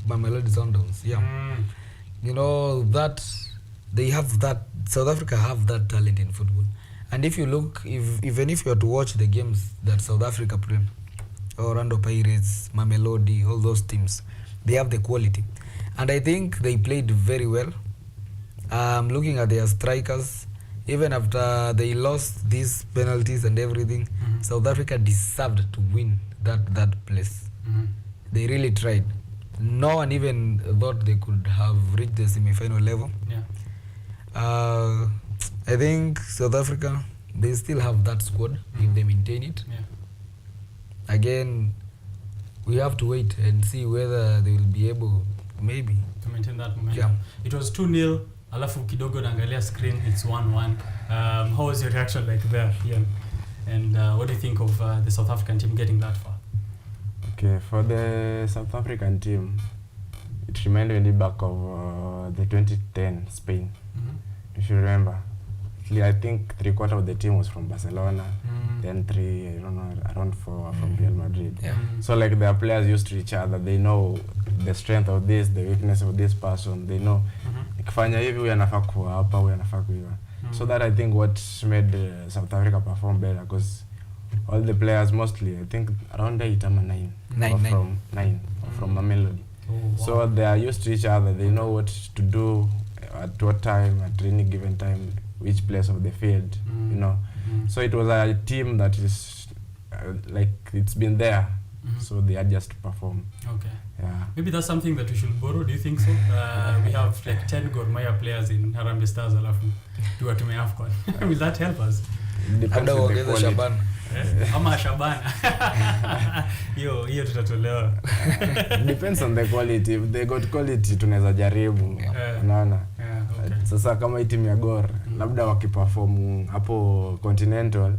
Sundowns. Yeah. You know that they have that, South Africa have that talent in football. And if you look, even if you are to watch the games that South Africa play, Orlando Pirates, Mamelodi, all those teams, they have the quality. And I think they played very well. Looking at their strikers, even after they lost these penalties and everything, South Africa deserved to win that place. They really tried. No one even thought they could have reached the semi-final level. I think South Africa, they still have that squad if they maintain it. Again, we have to wait and see whether they will be able, maybe, to maintain that momentum. It was 2-0. Alafu kidogo naangalia screen, it's 1-1. How was your reaction like there, Ian? And what do you think of the South African team getting that far? Okay, for the South African team, it reminded me back of the 2010 Spain. If you remember, I think 3/4 of the team was from Barcelona, then 3, I don't know, around 4 from Real Madrid. So like their players used to each other. They know the strength of this, the weakness of this person. They know ikifanya hivi huyu anafaa kuwa hapa, huyu anafaa kuwa. So that I think what made South Africa perform better, because all the players mostly, I think around 8 or 9 from Mamelodi. So they are used to each other. They know what to do at what time, at any given time, which place of the field, you know. So it was a team that is like it's been there, so they had just to perform. Okay. Maybe that's something that we should borrow. Do you think so? We have like 10 Gor Mahia players in Harambee Stars, alafu tuwatume AFCON. Will that help us? Depends on the quality. Shabana. Ama Shabana. Hiyo tutatolewa. Depends on the quality. If they got quality tunaweza jaribu. Unaona? Sasa kama team ya Gor, labda wakiperform hapo Continental,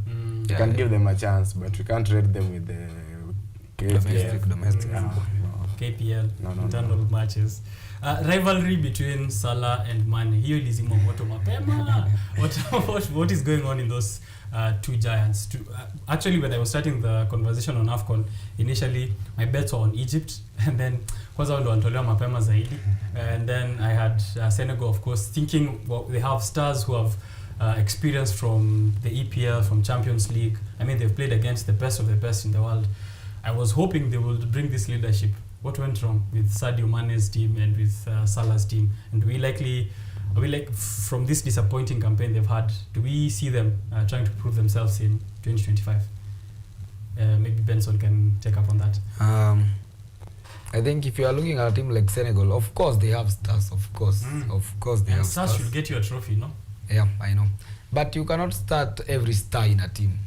you can give them a chance, but we can't rate them with the domestic football. KPL, internal matches. Rivalry between Salah and Mane. Hiyo ilizima moto mapema. What is going on in those two giants? Actually, when I was starting the conversation on AFCON, initially my bets were on Egypt, and then kwanza ndo wanatolewa mapema zaidi. And then I had Senegal, of course, thinking they have stars who have experience from the EPL, from Champions League. I mean, they've played against the best of the best in the world. I was hoping they would bring this leadership. What went wrong with Sadio Mane's team and with Salah's team? And from this disappointing campaign they've had, do we see them trying to prove themselves in 2025? Maybe Benson can take up on that. I think if you are looking at a team like Senegal, of course they have stars. Of course they have stars. Should get you a trophy, no? Yeah, I know. But you cannot start every star in a team.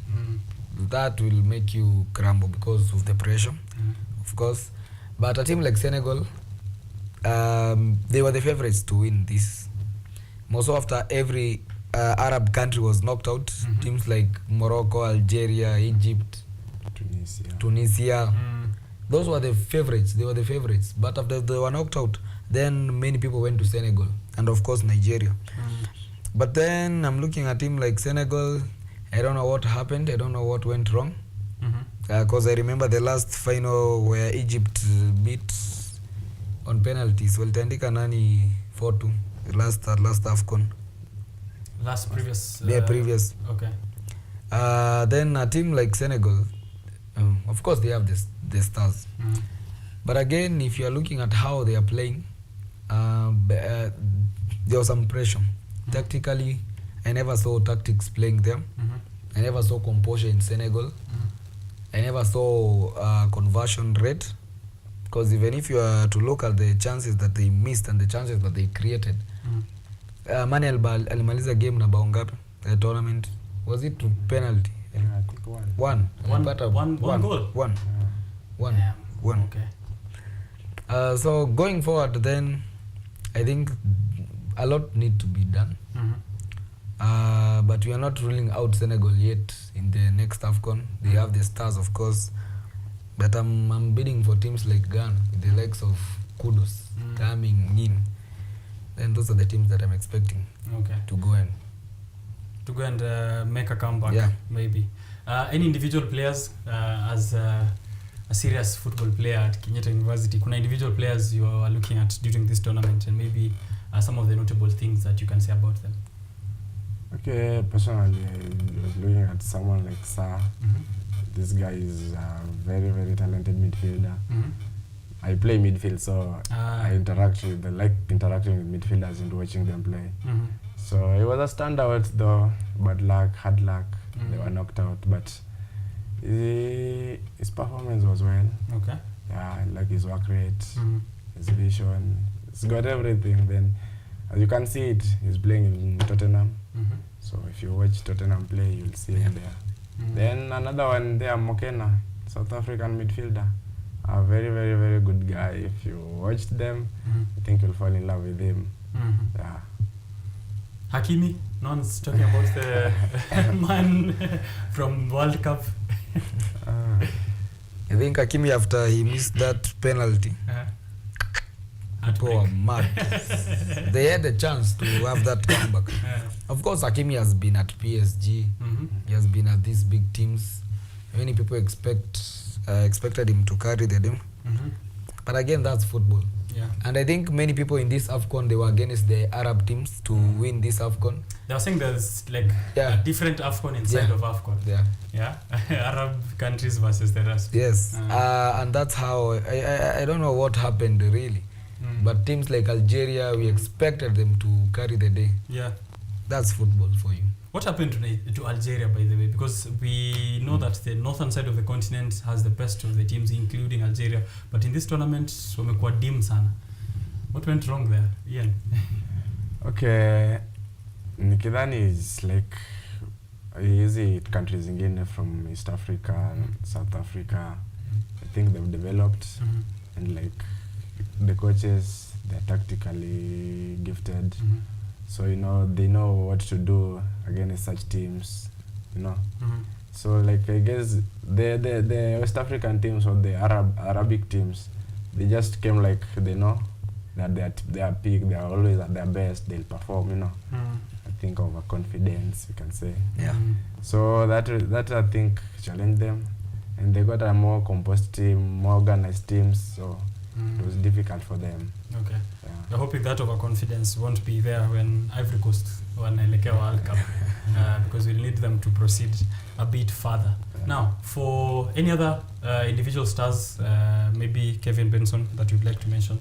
That will make you crumble because of the pressure, of course. But a team like Senegal, they were the favorites to win this. Also, after every Arab country was knocked out, teams like Morocco, Algeria, Egypt, Tunisia, those were the favorites. They were the favorites. But after they were knocked out, then many people went to Senegal and of course Nigeria. But then I'm looking at a team like Senegal. I don't know what happened. I don't know what went wrong. Because I remember the last final where Egypt beat on penalties. Well, Tandika Nani 4-2. Last AFCON. Previous. Previous. Okay. Then a team like Senegal, of course they have the stars. But again, if you are looking at how they are playing, there was some pressure. Tactically, I never saw tactics playing them. I never saw composure in Senegal. I never saw conversion rate. Because even if you are to look at the chances that they missed and the chances that they created, Mane alimaliza game na bao ngapi? The tournament, was it to penalty? Yeah, I think one. One goal. One. Okay. So going forward, then I think a lot need to be done. But we are not ruling out Senegal yet in the next AFCON. They have the stars, of course. But I'm bidding for teams like Ghana, with the likes of Kudus, coming in. Then those are the teams that I'm expecting to go and make a comeback. Yeah. Maybe. Any individual players as a serious football player at Kenyatta University, kuna individual players you are looking at during this tournament, and maybe some of the notable things that you can say about them? Okay, personally, I was looking at someone like Sa. This guy is a very, very talented midfielder. I play midfield, so I like interacting with midfielders and watching them play. So it was a standout though, bad luck, hard luck. They were knocked out, but his performance was well. Okay. Yeah, I like his work rate, his vision. He's got everything. Then, as you can see it, he's playing in Tottenham. So if you watch Tottenham play, you'll see him there. Then another one there, Mokena, South African midfielder. A very, very, very good guy. If you watch them, I think you'll fall in love with him. Yeah. Hakimi, no one's talking about the man from World Cup. I think Hakimi, after he missed that penalty, people were mad. They had a chance to have that comeback. Of course, Hakimi has been at PSG. He has been at these big teams. Many people expected him to carry the team. But again, that's football. Yeah. And I think many people in this AFCON, they were against the Arab teams to win this AFCON. They were saying there's like a different AFCON inside of AFCON. Yeah. Arab countries versus the rest. Yes. And that's how, I don't know what happened really. But teams like Algeria, we expected them to carry the day. Yeah. That's football for you. What happened to Algeria, by the way? Because we know that the northern side of the continent has the best of the teams, including Algeria. But in this tournament, wamekuwa dim sana. What went wrong there, Ian? Okay, nikidhani is like easy countries zingine from East Africa and South Africa. I think they've developed and like the coaches, they're tactically gifted. So, you know, they know what to do against such teams, you know. So, like, I guess the West African teams or the Arabic teams, they just came like they know that they are peak, they are always at their best, they'll perform, you know. I think overconfidence, you can say. Yeah. So, that I think challenged them. And they got a more composed team, more organized teams, so it was difficult for them. Okay. I'm hoping that overconfidence won't be there when Ivory Coast wanaelekea World Cup, because we'll need them to proceed a bit further. Now, for any other individual stars, maybe Kevin Benson, that you'd like to mention?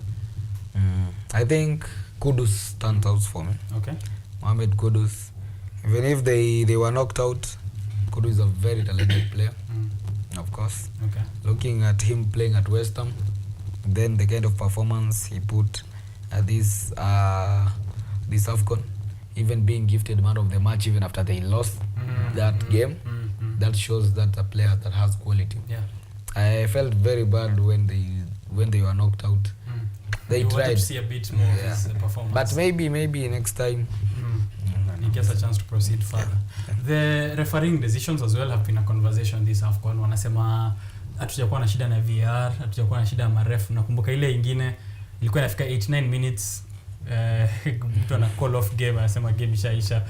I think Kudus stands out for me. Okay. Mohamed Kudus. Even if they were knocked out, Kudus is a very talented player, of course. Okay. Looking at him playing at West Ham, then the kind of performance he put this AFCON, even being gifted man of the match even after they lost that game, that shows that a player that has quality. I felt very bad when they were knocked out. They tried to see a bit more of his performance, but maybe next time he gets a chance to proceed further. The refereeing decisions as well have been a conversation this AFCON. Wanasema hatujakuwa na shida na VR, hatujakuwa na shida na maref. Nakumbuka ile ingine ilikuwa inafika 89 minutes mtu ana call off game, anasema game ishaisha.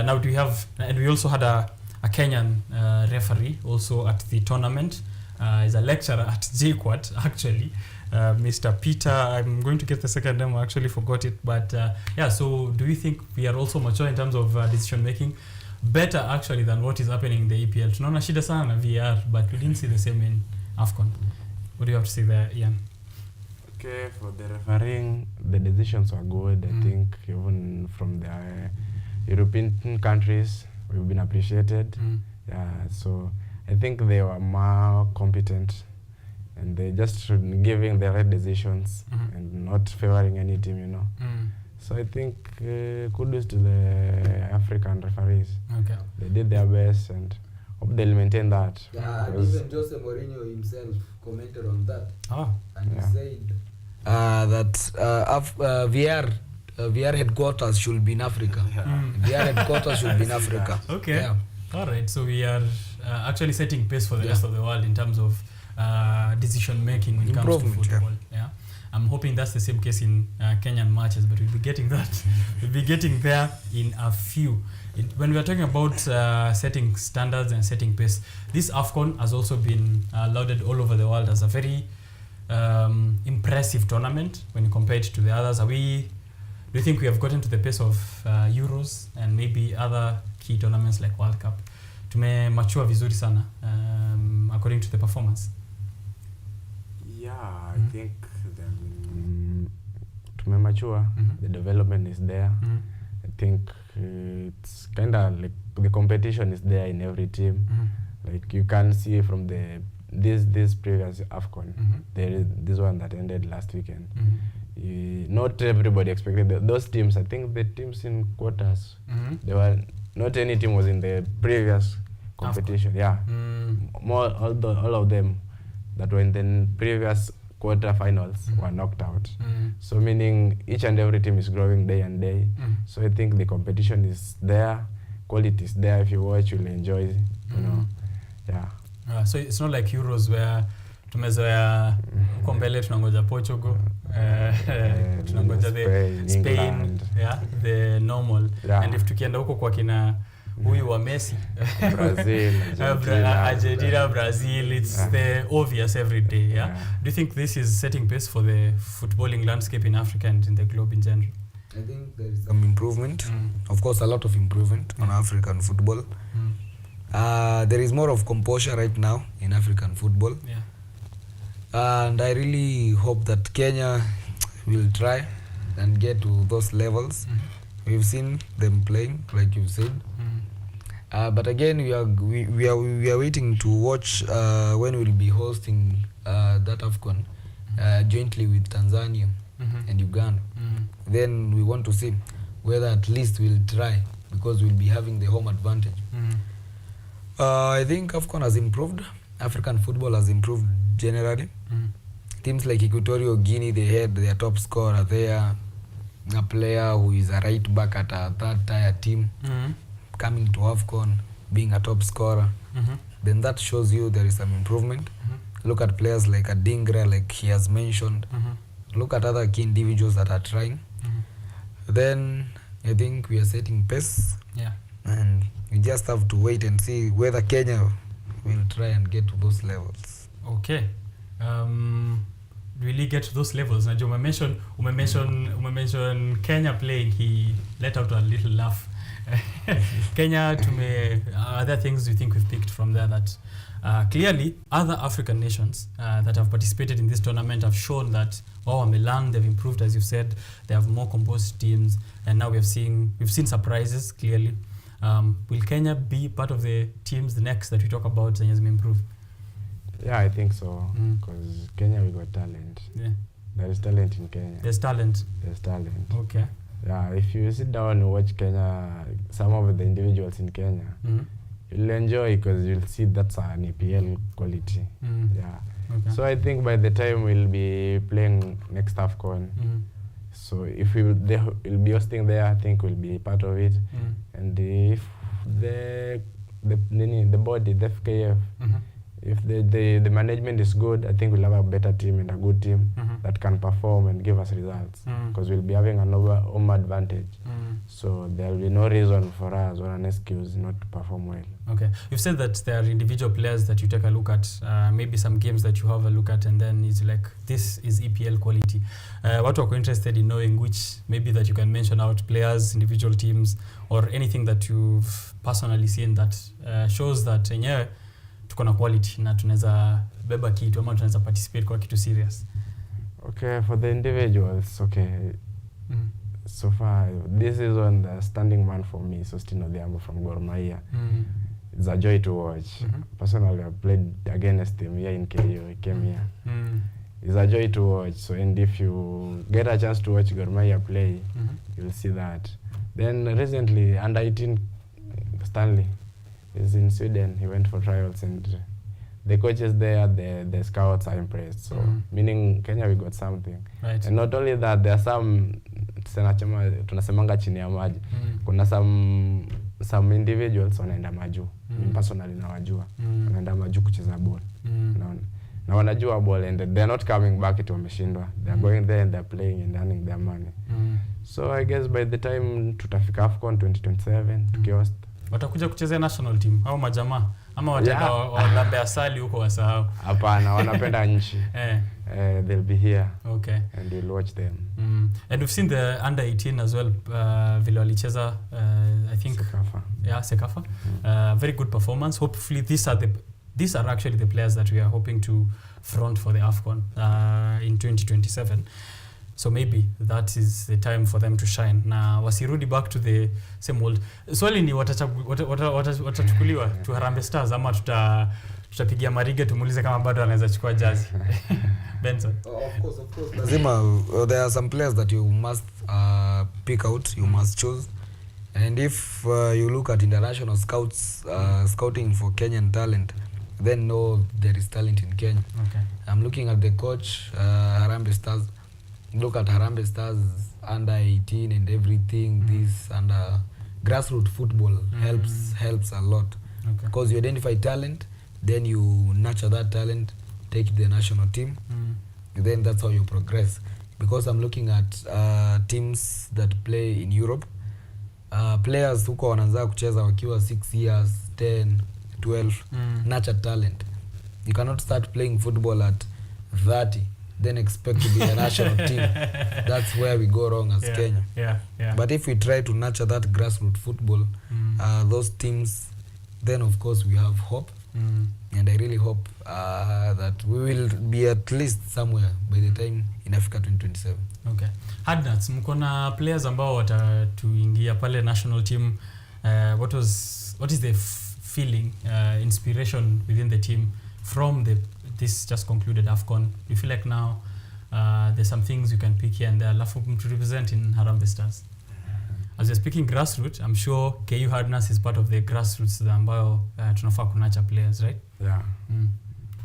Now we have, and we also had a Kenyan referee also at the tournament. Is a lecturer at JKUAT actually. Mr. Peter, I'm going to get the second name, I actually forgot it, but yeah, so do you think we are also mature in terms of decision making, better actually than what is happening in the EPL? Tunaona shida sana na VR, but we didn't see the same in AFCON. What do you have to say there, Ian? Okay, for the refereeing, the decisions were good. I think even from the European countries, we've been appreciated. Yeah, so I think they were more competent, and they just giving the right decisions and not favoring any team, you know. So I think kudos to the African referees. Okay. They did their best, and hope they'll maintain that. Yeah, and even Jose Mourinho himself commented on that. And he said that VR headquarters should be in Africa. VR headquarters should be in Africa. Okay. Yeah. All right. So we are actually setting pace for the rest of the world in terms of decision making when it comes to football. Yeah. I'm hoping that's the same case in Kenyan matches, but we'll be getting that. We'll be getting there in a few. When we are talking about setting standards and setting pace, this AFCON has also been lauded all over the world as a very impressive tournament when you compare it to the others. Do you think we have gotten to the pace of Euros and maybe other key tournaments like World Cup? Tumemachua vizuri sana according to the performance. Yeah, I think tumemachua. The development is there. I think it's kind of like the competition is there in every team. Like you can see from this previous AFCON, there is this one that ended last weekend. Not everybody expected those teams. I think the teams in quarters, they were not any team was in the previous competition. Yeah, all of them that were in the previous quarter finals were knocked out. So meaning each and every team is growing day and day. So I think the competition is there, quality is there. If you watch, you'll enjoy, you know. Yeah. So it's not like Euros where tumezoea huko mbele tunangoja Portugal, tunangoja the Spain, yeah, the normal. And if tukienda huko kwa kina huyu wa Messi, Brazil, Argentina, Brazil, it's the obvious every day. Yeah. Do you think this is setting pace for the footballing landscape in Africa and in the globe in general? I think there is some improvement. Of course, a lot of improvement on African football. There is more of composure right now in African football. And I really hope that Kenya will try and get to those levels. We've seen them playing, like you said. But again, we are waiting to watch when we'll be hosting that AFCON jointly with Tanzania and Uganda. Then we want to see whether at least we'll try, because we'll be having the home advantage. I think AFCON has improved. African football has improved generally. Teams like Equatorial Guinea, they had their top scorer there, a player who is a right back at a third-tier team, coming to AFCON, being a top scorer. Then that shows you there is some improvement. Look at players like Adingra, like he has mentioned. Look at other key individuals that are trying. Then I think we are setting pace. And we just have to wait and see whether Kenya will try and get to those levels. Okay. Really get to those levels. Now, mention Kenya playing. He let out a little laugh. Kenya, other things you think we've picked from there that clearly other African nations that have participated in this tournament have shown that Milan, they've improved, as you've said. They have more composed teams, and now we've seen surprises clearly. Will Kenya be part of the teams the next that we talk about that has been improved? Yeah, I think so. Because Kenya, we got talent. Yeah. There is talent in Kenya. There's talent. There's talent. Okay. Yeah, if you sit down and watch Kenya, some of the individuals in Kenya, you'll enjoy because you'll see that's an EPL quality. Yeah. Okay. So I think by the time we'll be playing next AFCON, so if we'll be hosting there, I think we'll be part of it. And if the body, the FKF, if the management is good, I think we'll have a better team and a good team that can perform and give us results, because we'll be having an home advantage. So there will be no reason for us or an excuse not to perform well. Okay. You've said that there are individual players that you take a look at, maybe some games that you have a look at, and then it's like, this is EPL quality. What we're interested in knowing, which maybe that you can mention out players, individual teams, or anything that you've personally seen that shows that yenyewe tuko na quality na tunaweza beba kitu ama tunaweza participate kwa kitu serious. Okay, for the individuals, okay. So far, this is on the standing man for me, Sostino Odhiambo from Gor Mahia. It's a joy to watch. Personally, I played against him here in KU. He came here. It's a joy to watch. So, and if you get a chance to watch Gor Mahia play, you'll see that. Then recently, under 18 Stanley is in Sweden. He went for trials, and the coaches there, the scouts are impressed. So, meaning Kenya, we got something. Right. And not only that, there are some tunasemanga chini ya maji. Kuna some individuals wanaenda maju. Personally nawajua. Wanaenda maju kucheza ball. Na wanajua ball, and they're not coming back ito wameshindwa. They're going there and they're playing and earning their money. So I guess by the time tutafika AFCON 2027 tukihost, watakuja kuchezea national team au majamaa ama wataenda walambe asali huko wasahau? Hapana, wanapenda nchi. They'll be here. Okay. And you'll watch them. And we've seen the under 18 as well, vile walicheza, I think Sekafa. Yeah, Sekafa. Very good performance. Hopefully these are actually the players that we are hoping to front for the AFCON in 2027. So maybe that is the time for them to shine. Na wasirudi back to the same old. Swali ni watachukuliwa to Harambee Stars ama tutapigia Marige tumuulize kama bado anaweza chukua jazi. Benson. Of course. Lazima, there are some players that you must pick out, you must choose. And if you look at international scouts scouting for Kenyan talent, then know there is talent in Kenya. Okay. I'm looking at the coach, Harambee Stars. Look at Harambee Stars under 18 and everything. This under grassroots football helps a lot. Okay. Because you identify talent, then you nurture that talent, take it to the national team, and then that's how you progress. Because I'm looking at teams that play in Europe, players huko wanaanza kucheza wakiwa 6 years, 10, 12, nurture talent. You cannot start playing football at 30, then expect to be a national team. That's where we go wrong as Kenya. Yeah. But if we try to nurture that grassroots football, those teams, then of course we have hope. And I really hope that we will be at least somewhere by the time in Africa 2027. Okay. Hardnuts, mko na players ambao watatuingia pale national team. What is the feeling, inspiration within the team from this just concluded AFCON? You feel like now there's some things you can pick here and there, alafu to represent in Harambee Stars? As you're speaking grassroots, I'm sure KU Hardnuts is part of the grassroots ambayo tunafaa kunacha players, right? Yeah.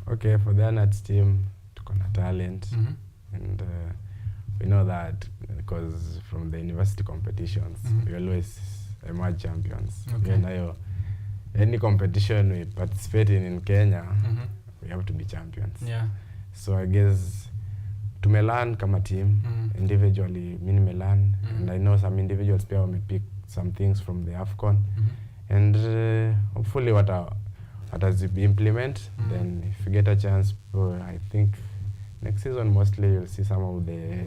Okay, for the Hardnuts team, tuko na talent. And we know that because from the university competitions, we always emerge champions. Okay. Any competition we participate in Kenya, we have to be champions. Yeah. So I guess tumelearn kama team, individually mimi nimelearn, and I know some individuals pia wamepick some things from the AFCON, and hopefully implement. Then if you get a chance, I think next season mostly you'll see some of the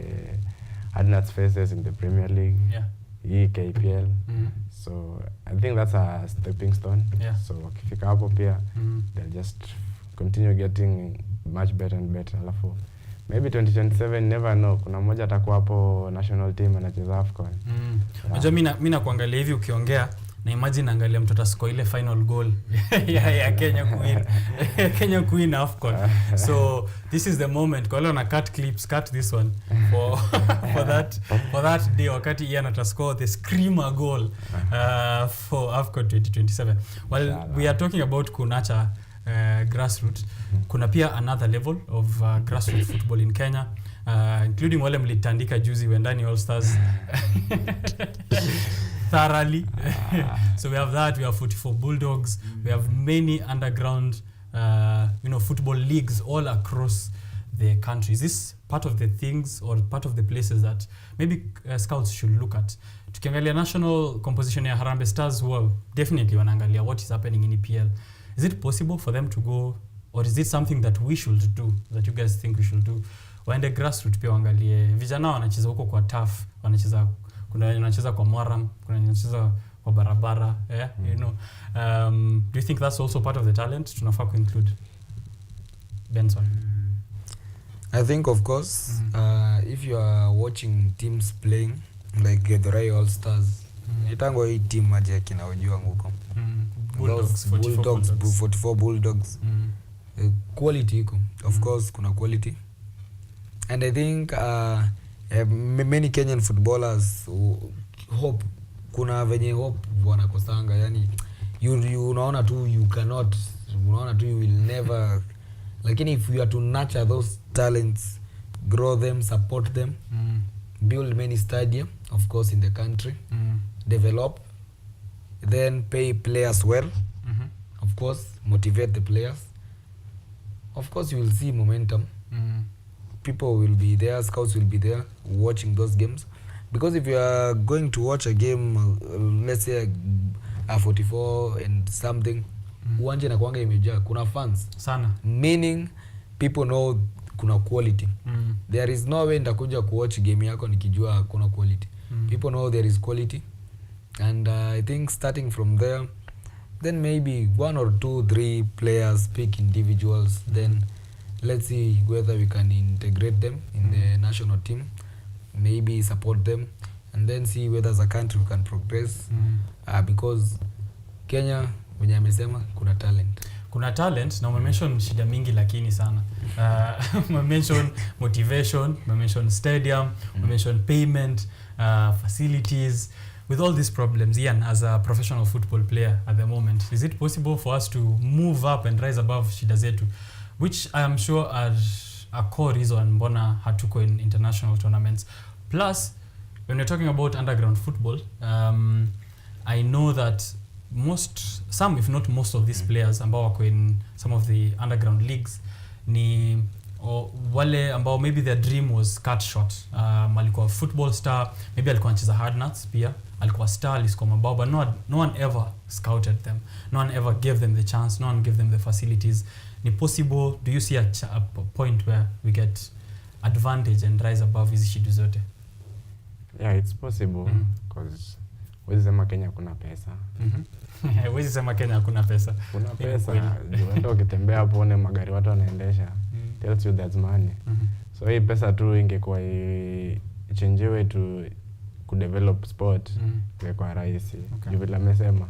Hardnuts faces in the Premier League, KPL. So I think that's a stepping stone. Yeah. So wakifika hapo pia, they'll just continue getting much better and better. Alafu maybe 2027, never know, kuna mmoja atakuwa hapo national team anacheza AFCON. Unajua mimi na kuangalia hivi ukiongea, na imagine angalia mtoto score ile final goal ya Kenya Queen AFCON. So this is the moment kwa leo na cut this one for that day wakati Ian atascore the screamer goal for AFCON 2027. Well, we are talking about kunacha grassroots. Kuna pia another level of grassroots football in Kenya, including wale mlitandika juzi wendani All Stars thoroughly. So we have that, we have 44 Bulldogs, we have many underground football leagues all across the country. Is this part of the things or part of the places that maybe scouts should look at? Tukiangalia national composition ya Harambee Stars, well, definitely wanaangalia what is happening in EPL. Is it possible for them to go, or is it something that we should do, that you guys think we should do? Waende grassroots pia waangalie vijana wanacheza huko kwa turf, kuna wanacheza kwa Mwaram, kuna wanacheza kwa barabara, do you think that's also part of the talent tunafaa ku include? Benson. I think of course if you are watching teams playing like the Royal All Stars, itango hii team aje kinaojua nguko. Bulldogs, 44 Bulldogs. Quality iko. Of course kuna quality. And I think many Kenyan footballers hope, kuna venye hope wanakosanga, yani you unaona tu you cannot, unaona tu you will never, lakini if you are to nurture those talents, grow them, support them, build many stadium of course in the country, develop, then pay players well, of course motivate the players, of course you will see momentum. People will be there, scouts will be there watching those games, because if you are going to watch a game, let's say a 44 and something, uwanja na kuanga imejaa, kuna fans sana, meaning people know kuna quality. There is no way ndakuja kuwatch game yako nikijua kuna quality. People know there is quality, and I think starting from there, then maybe 1 or 2, 3 players, pick individuals, then let's see whether we can integrate them in the national team, maybe support them, and then see whether as a country we can progress. Because Kenya, wenye amesema, kuna talent. Kuna talent, na umemention shida mingi lakini sana. Umemention motivation, umemention stadium, umemention payment, facilities. With all these problems, Ian, as a professional football player at the moment, is it possible for us to move up and rise above shida zetu? Which I am sure are a core reason mbona hatuko in international tournaments. Plus, when we're talking about underground football, I know that some if not most of these players ambao wako in some of the underground leagues ni wale ambao maybe their dream was cut short. Alikuwa football star, maybe alikuwa anacheza hard nuts pia, alikuwa star, alikuwa mabao, but no one ever scouted them. No one ever gave them the chance, no one gave them the facilities. Ni possible, do you see a point where we get advantage and rise above hizi shidu zote? Yeah, it's possible, because wezi sema Kenya kuna pesa. Wezi sema Kenya kuna pesa. Kuna pesa, wenda ukitembea hapo one magari watu wanaendesha, tells you there's money. So hii pesa tu ingekuwa ichenjewe to kudevelop sport, ingekuwa rahisi. Juu vile amesema,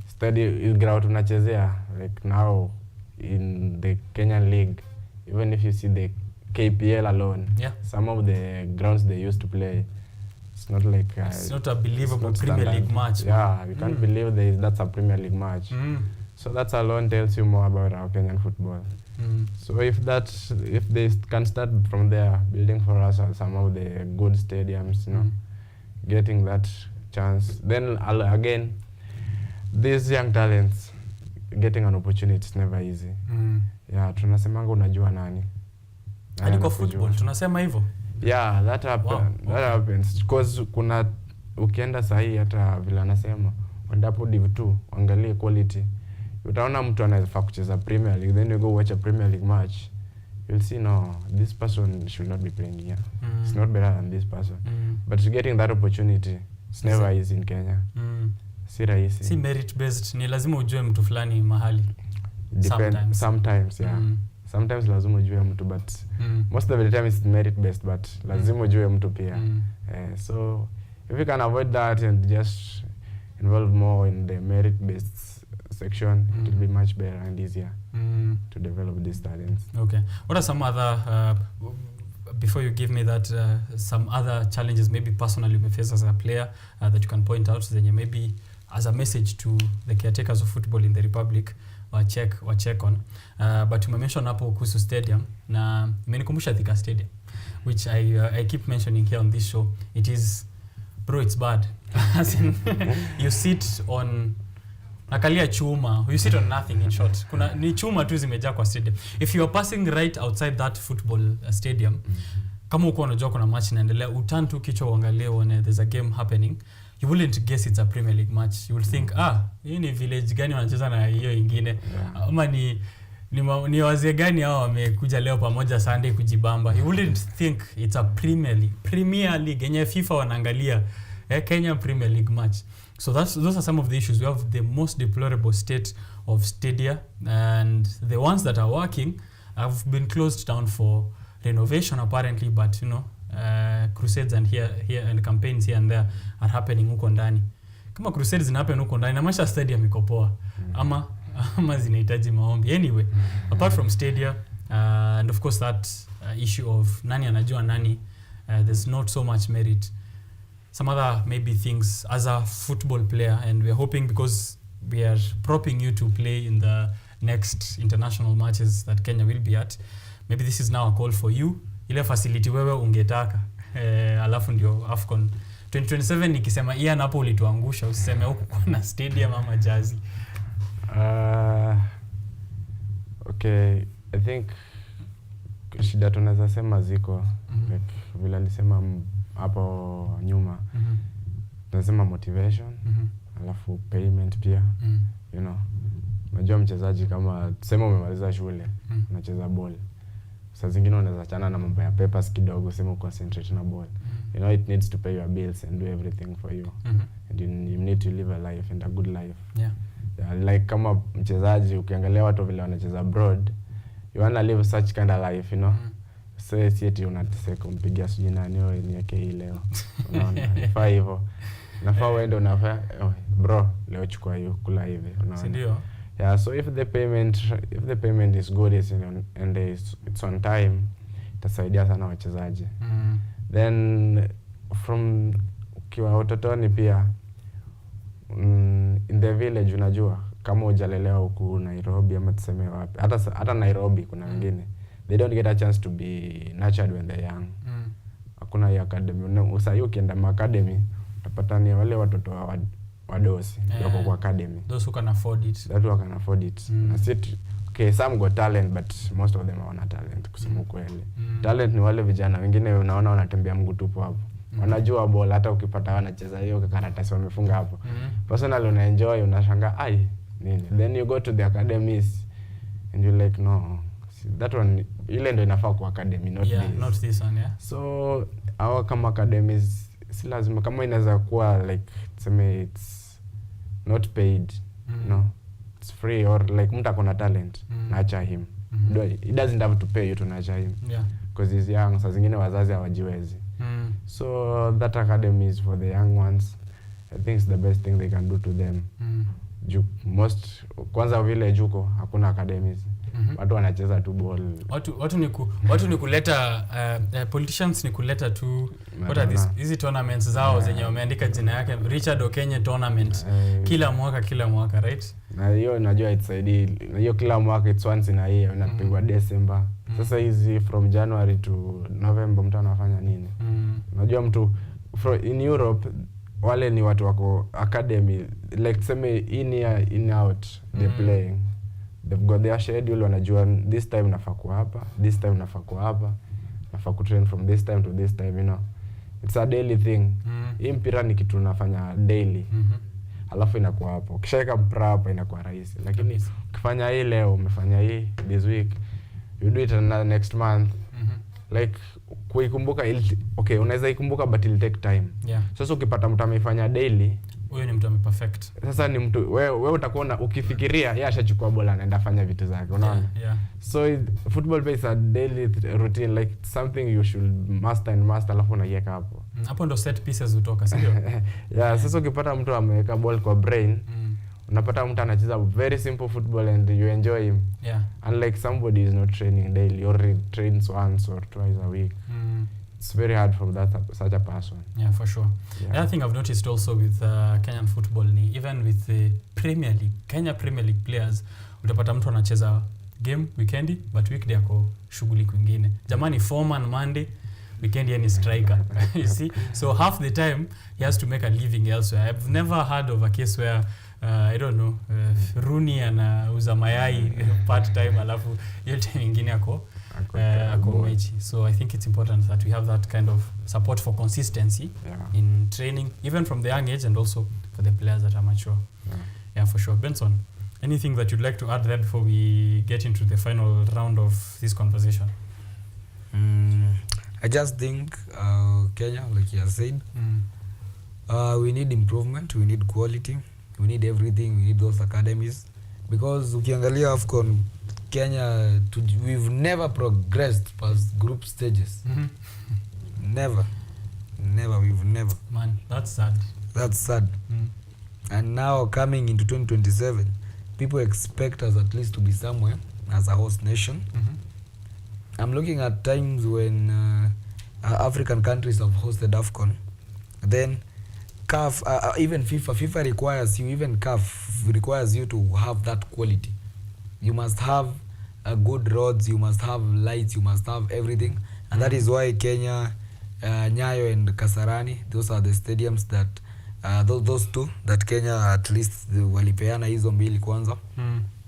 study ground tunachezea, like now in the Kenyan League, even if you see the KPL alone, some of the grounds they used to play, it's not like it's not a believable Premier League match. Yeah, you can't believe that's a Premier League match. So that alone tells you more about our Kenyan football. So if they can start from there, building for us some of the good stadiums, getting that chance, then again, these young talents getting an opportunity is never easy. Yeah, tunasemanga unajua nani. Hadi kwa football tunasema hivyo. Yeah, that happens because kuna ukienda sahi hata vile anasema endapo Div 2 angalie quality, utaona mtu anaweza kucheza Premier League, then you go watch a Premier League match, you'll see no, this person should not be playing here. It's not better than this person. But getting that opportunity, it's never easy in Kenya. Si rahisi. Si merit based, ni lazima ujue mtu fulani mahali. Sometimes, yeah. Sometimes lazima ujue mtu, but most of the time it's merit based, but lazima ujue mtu pia. So if you can avoid that and just involve more in the merit-based section, it will be much better and easier to develop these talents. Okay. What are some other, before you give me that, some other challenges maybe personally you may face as a player that you can point out, then maybe as a message to the caretakers of football in the Republic, check on. But you mentioned hapo kuhusu stadium, na imenikumbusha Thika Stadium, which I keep mentioning here on this show. It is, bro, it's bad. As in, you sit on nakalia chuma, you sit on nothing, in short. Kuna ni chuma tu zimejaa kwa stadium. If you are passing right outside that football stadium, kama uko unajua kuna match inaendelea, uturn tu kichwa uangalie when there's a game happening, you wouldn't guess it's a Premier League match. You will think, hii ni village gani wanacheza na hiyo ingine? Ama ni wazee gani hao wamekuja leo pamoja Sunday kujibamba? You wouldn't think it's a Premier League yenye FIFA wanaangalia, Kenya Premier League match. So those are some of the issues. We have the most deplorable state of stadia, and the ones that are working have been closed down for renovation apparently, but you know, crusades and here and campaigns here and there are happening huko ndani. Kama crusades zinahappen huko ndani, namasha stadium iko poa ama zinahitaji maombi. Anyway, apart from stadia, and of course that issue of nani anajua nani, there's not so much merit. Some other maybe things as a football player, and we're hoping, because we are propping you to play in the next international matches that Kenya will be at, maybe this is now a call for you. Ile facility wewe ungetaka, alafu ndio AFCON 2027 nikisema Ian hapo ulituangusha, usiseme huko kuna stadium ama jazi. Okay, I think shida tunaweza sema ziko, like vile alisema hapo nyuma, tunasema motivation, alafu payment pia, you know. Unajua mchezaji kama tuseme umemaliza shule, unacheza ball, saa zingine unaweza chana na mambo ya papers kidogo, sema concentrate na ball. You know, it needs to pay your bills and do everything for you. And you need to live a life, and a good life. Yeah, like kama mchezaji ukiangalia watu vile wanacheza abroad, you want to live such kind of life, you know. So eti unateseka umpigia sijui nani wewe niweke hii leo. Unaona, ifaa hivyo. Nafaa uende unafaa, bro, leo chukua hiyo kula hivi, unaona. Ndio. Yeah, so if the payment is good and it's on time, itasaidia sana wachezaji. Then from ukiwa utotoni pia, in the village unajua kama hujalelewa huku Nairobi ama tuseme wapi, hata Nairobi kuna wengine they don't get a chance to be nurtured when they're young. Hakuna hiyo academy. Usayo ukienda academy utapata ni wale watoto wadosi wako kwa academy. Those who can afford it. That who can afford it. Na sit, okay, some got talent but most of them hawana talent kusema kweli. Talent ni wale vijana wengine unaona wanatembea mguu tupu hapo. Wanajua ball, hata ukipata wanacheza hiyo karatasi wamefunga hapo. Personally una enjoy, unashangaa ai nini. Then you go to the academies and you like no, that one ile ndio inafaa kwa academy, not this. Not this one, yeah. So our kama academies si lazima kama inaweza kuwa like tuseme it's not paid, no, it's free, or like mtu akona talent, nurture him. He doesn't have to pay you to nurture him, because he's young. Saa zingine wazazi hawajiwezi. So that academy is for the young ones. I think it's the best thing they can do to them. Kwanza vile juko hakuna academies. Watu wanacheza tu ball. Watu ni kuleta politicians ni kuleta tu what are these tournaments zao zenye wameandika jina yake Richard OKENYE tournament kila mwaka, right? Na hiyo najua itsaidi. Na hiyo kila mwaka it's once in a year, unapigwa December. Sasa hizi from January to November mtu anafanya nini? Unajua mtu in Europe wale ni watu wako academy, like seme in out they playing. They've got their schedule, wanajua this time nafaa kuwa hapa, this time nafaa kuwa hapa, nafaa kutrain from this time to this time, you know. It's a daily thing. Hii mpira ni kitu unafanya daily. Alafu inakuwa hapo. Ukishaweka mpira hapa inakuwa rahisi. Lakini ukifanya hii leo, umefanya hii this week, you do it next month. Like kuikumbuka okay, unaweza ikumbuka but it'll take time. Sasa ukipata mtu amefanya daily, huyo ni mtu perfect. Sasa ni mtu wewe utakuwa ukifikiria yeye ashachukua bola anaenda fanya vitu zake, unaona? So football is a daily routine, like something you should master alafu unaiweka hapo. Hapo ndo set pieces utoka, si ndio? Yeah, sasa ukipata mtu ameweka ball kwa brain, unapata mtu anacheza very simple football and you enjoy him. Yeah. Unlike somebody is not training daily or trains once or twice a week. It's very hard for such a person. Yeah, for sure. Yeah. Another thing I've noticed also with Kenyan football, even with the Premier League, Kenya Premier League players, utapata mtu anacheza game weekendi, but weekday ako shughuli kwingine. Jamani, foreman Monday, weekend yani striker. You see? So half the time he has to make a living elsewhere. I've never heard of a case where I don't know, Rooney anauza mayai part time alafu hiyo time nyingine ako mechi. So I think it's important that we have that kind of support for consistency in training, even from the young age and also for the players that are mature. Yeah, for sure. Benson, anything that you'd like to add there before we get into the final round of this conversation? I just think Kenya, like you have said, we need improvement, we need quality, we need everything, we need those academies. Because ukiangalia AFCON, Kenya, we've never progressed past group stages. Never. We've never. Man, that's sad. That's sad. And now coming into 2027, people expect us at least to be somewhere as a host nation. I'm looking at times when African countries have hosted AFCON. Then CAF, even FIFA requires you, even CAF requires you to have that quality. You must have good roads, you must have lights, you must have everything. And that is why Kenya, Nyayo and Kasarani, those are the stadiums that, those two, that Kenya at least walipeana hizo mbili kwanza.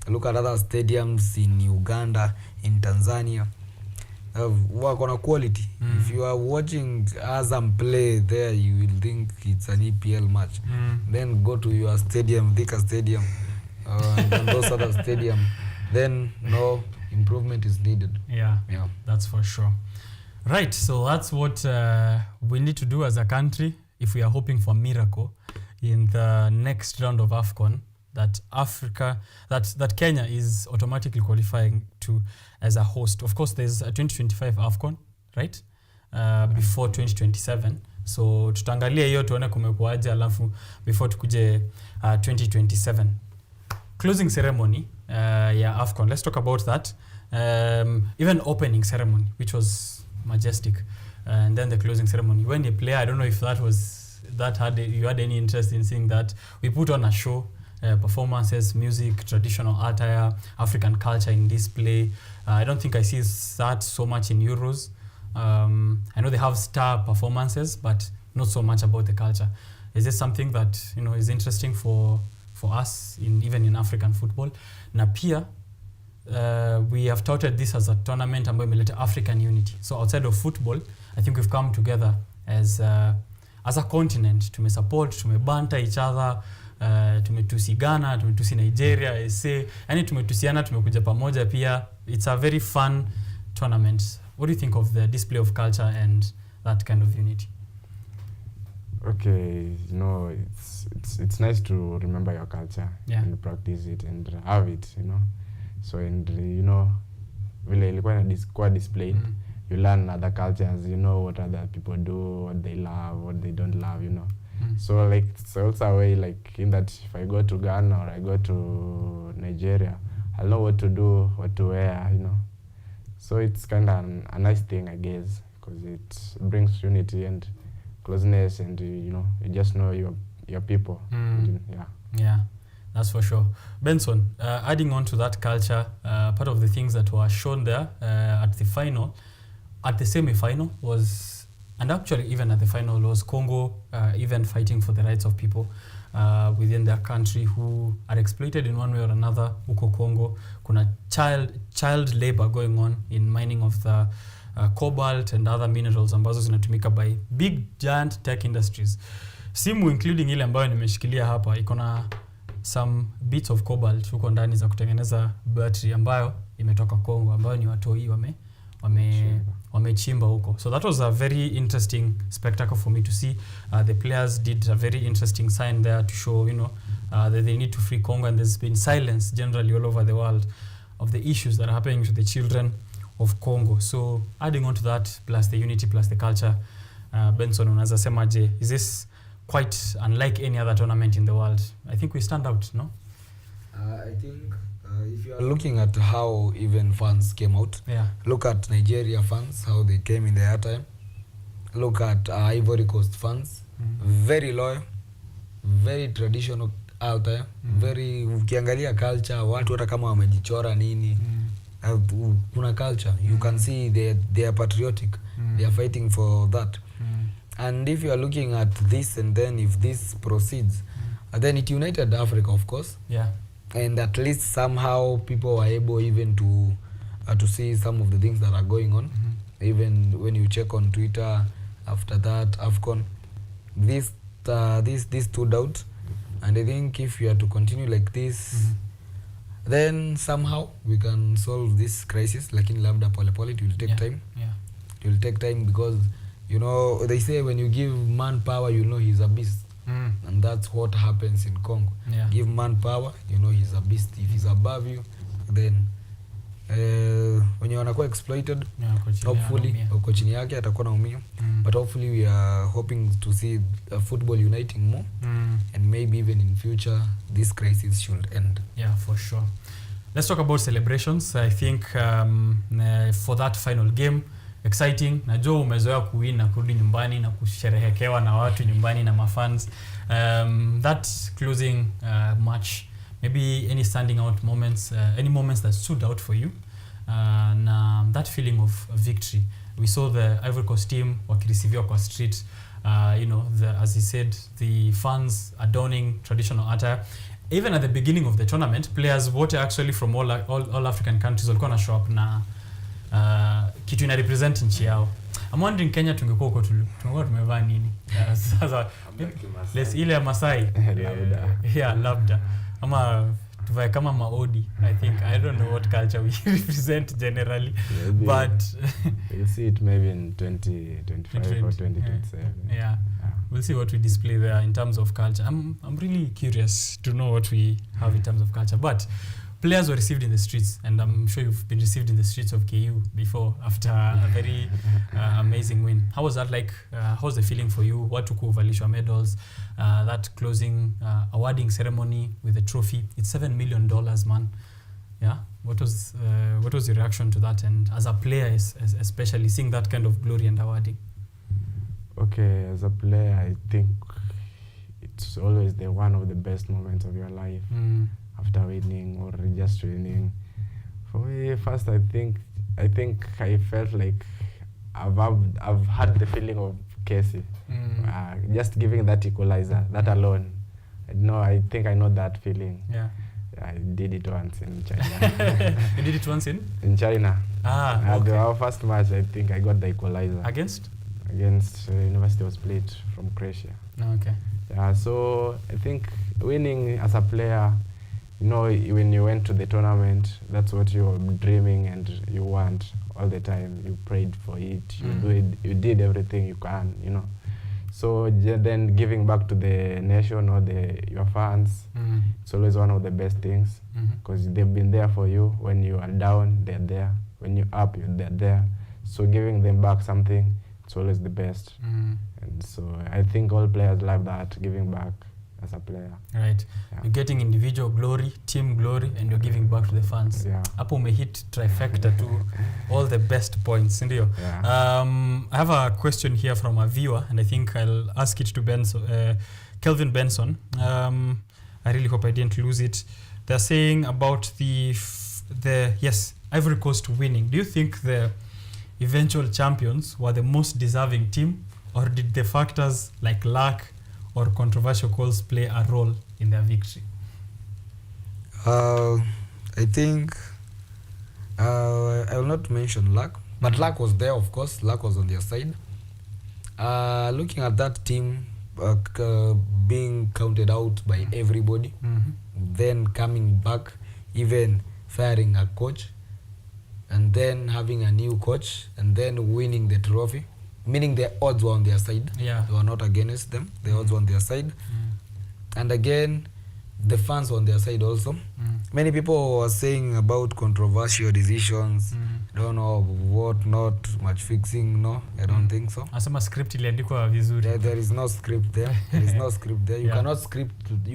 Look at other stadiums in Uganda, in Tanzania. Work on a quality. If you are watching Azam play there, you will think it's an EPL match. Then go to your stadium, Thika Stadium, and those other stadium. Then no improvement is needed. Yeah, that's for sure. Right, so that's what we need to do as a country if we are hoping for a miracle in the next round of AFCON. That Kenya is automatically qualifying to as a host. Of course, there's a 2025 AFCON, right? Before 2027. So tutaangalia hiyo tuone kumekuaje alafu before tukuje 2027. Closing ceremony ya AFCON. Let's talk about that. Even opening ceremony, which was majestic. And then the closing ceremony. When you play, I don't know if you had any interest in seeing that. We put on a show. Performances, music, traditional attire, African culture in display. I don't think I see that so much in Euros. I know they have star performances, but not so much about the culture. Is this something that is interesting for us even in African football? Na pia we have touted this as a tournament ambayo imeleta African unity. So outside of football, I think we've come together as a continent. Tumesupport, tumebanta each other. Tumetusi Ghana, tumetusi Nigeria, SA, yani tumetusiana, tumekuja pamoja pia. It's a very fun tournament. What do you think of the display of culture and that kind of unity? Okay, it's nice to remember your culture and practice it and have it, So and vile ilikuwa kwa displayed, you learn other cultures, what other people do, what they love, what they don't love, So like it's also a way like in that if I go to Ghana or I go to Nigeria, I'll know what to do, what to wear, So it's kind of a nice thing, I guess, because it brings unity and closeness, and you just know your people. Yeah, that's for sure. Benson, adding on to that culture, part of the things that were shown there at the final, at the semi-final was. And actually, even at the final, was Congo even fighting for the rights of people within their country who are exploited in one way or another. Huko Congo, kuna child labor going on in mining of the cobalt and other minerals ambazo zinatumika by big giant tech industries. Simu including ile ambayo nimeshikilia hapa, iko na some bits of cobalt huko ndani za kutengeneza battery ambayo imetoka Congo, ambayo ni watoi wamechimba huko. So that was a very interesting spectacle for me to see. The players did a very interesting sign there to show, that they need to free Congo, and there's been silence generally all over the world of the issues that are happening to the children of Congo. So adding on to that, plus the unity, plus the culture, Benson, unaweza semaje, is this quite unlike any other tournament in the world? I think we stand out, no? I think if you are looking at how even fans came out, look at Nigeria fans, how they came in the airtime. Look at Ivory Coast fans, very loyal, very traditional out there, very ukiangalia culture, watu hata kama wamejichora nini, kuna culture. You can see they are patriotic, they are fighting for that. And if you are looking at this, and then if this proceeds, then it united Africa, of course. Yeah. And at least somehow people were able even to see some of the things that are going on. Even when you check on Twitter after that AFCON, this stood out. And I think if we are to continue like this, then somehow we can solve this crisis. Lakini labda pole pole, it will take time. It will take time because, you know, they say when you give man power, you know he's a beast. And that's what happens in Congo. Give man power, you know he's a beast. If he's above you, then when you wanakuwa exploited, hopefully uko chini yake atakuwa naumia. But hopefully we are hoping to see football uniting more, and maybe even in future this crisis should end. Yeah, for sure. Let's talk about celebrations. I think for that final game, exciting. Najua umezoea kuwin na kurudi nyumbani na kusherehekewa na watu nyumbani na mafans. That closing match, maybe any standing out moments, any moments that stood out for you, na that feeling of victory. We saw the Ivory Coast team wakireceiviwa kwa street, you know, as he said, the fans adorning traditional attire. Even at the beginning of the tournament, players wote actually from all African countries walikuwa na show up na kitu ina represent nchi yao. I'm wondering Kenya tungekuwa huko tungekuwa tumevaa nini? Sasa let's ile ya Masai. Yeah, labda. Ama tuvae kama maodi. I don't know what culture we represent generally, maybe, but you'll see it maybe in 2025 or 2027. Yeah. We'll see what we display there in terms of culture. I'm really curious to know what we have in terms of culture. But players were received in the streets, and I'm sure you've been received in the streets of KU before after a very amazing win. How was that like? How was the feeling for you? What took over Valishwa medals? That closing awarding ceremony with the trophy. It's $7 million, man. Yeah. What was your reaction to that? And as a player, especially seeing that kind of glory and awarding. Okay, as a player, I think it's always the one of the best moments of your life. After winning or just winning. For me, first I think I felt like I've had the feeling of Casey. Just giving that equalizer, that alone. I think I know that feeling. Yeah. I did it once in China. You did it once in? In China. Okay. Our first match, I think I got the equalizer. Against? Against University of Split from Croatia. Okay. Yeah, so I think winning as a player, you know, when you went to the tournament, that's what you were dreaming and you want all the time. You prayed for it, you did everything you can, you know. So then giving back to the nation or your fans, it's always one of the best things, because they've been there for you. When you are down, they're there. When you're up, they're there. So giving them back something, it's always the best. And so I think all players love that, giving back as a player. Right. Yeah. You're getting individual glory, team glory, and you're giving back to the fans. Yeah. Hapo umehit trifecta to all the best points, ndio. Yeah. I have a question here from a viewer, and I think I'll ask it to Kelvin Benson. I really hope I didn't lose it. They're saying about the Ivory Coast winning. Do you think the eventual champions were the most deserving team, or did the factors like luck or controversial calls play a role in their victory? I think I will not mention luck, but luck was there, of course. Luck was on their side. Looking at that team being counted out by everybody, then coming back, even firing a coach, and then having a new coach, and then winning the trophy, meaning the odds were on their side. Yeah. They were not against them. The odds were on their side. And again, the fans were on their side also. Many people were saying about controversial decisions. don't know what, not much fixing, no, I don't think so. Asema script iliandikwa vizuri. There is no script there. There is no script there. You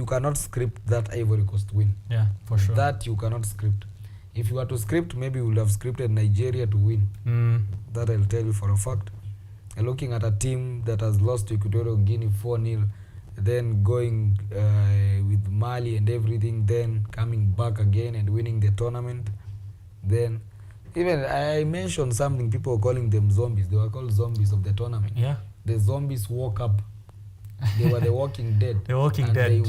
cannot script that Ivory Coast win. Yeah, for sure. That you cannot script. If you were to script, maybe we would have scripted Nigeria to win. That I'll tell you for a fact. And looking at a team that has lost to Equatorial Guinea 4-0, then going with Mali and everything, then coming back again and winning the tournament, then even I mentioned something, people were calling them zombies. They were called zombies of the tournament. Yeah. The zombies woke up. They were the Walking Dead. The Walking Dead.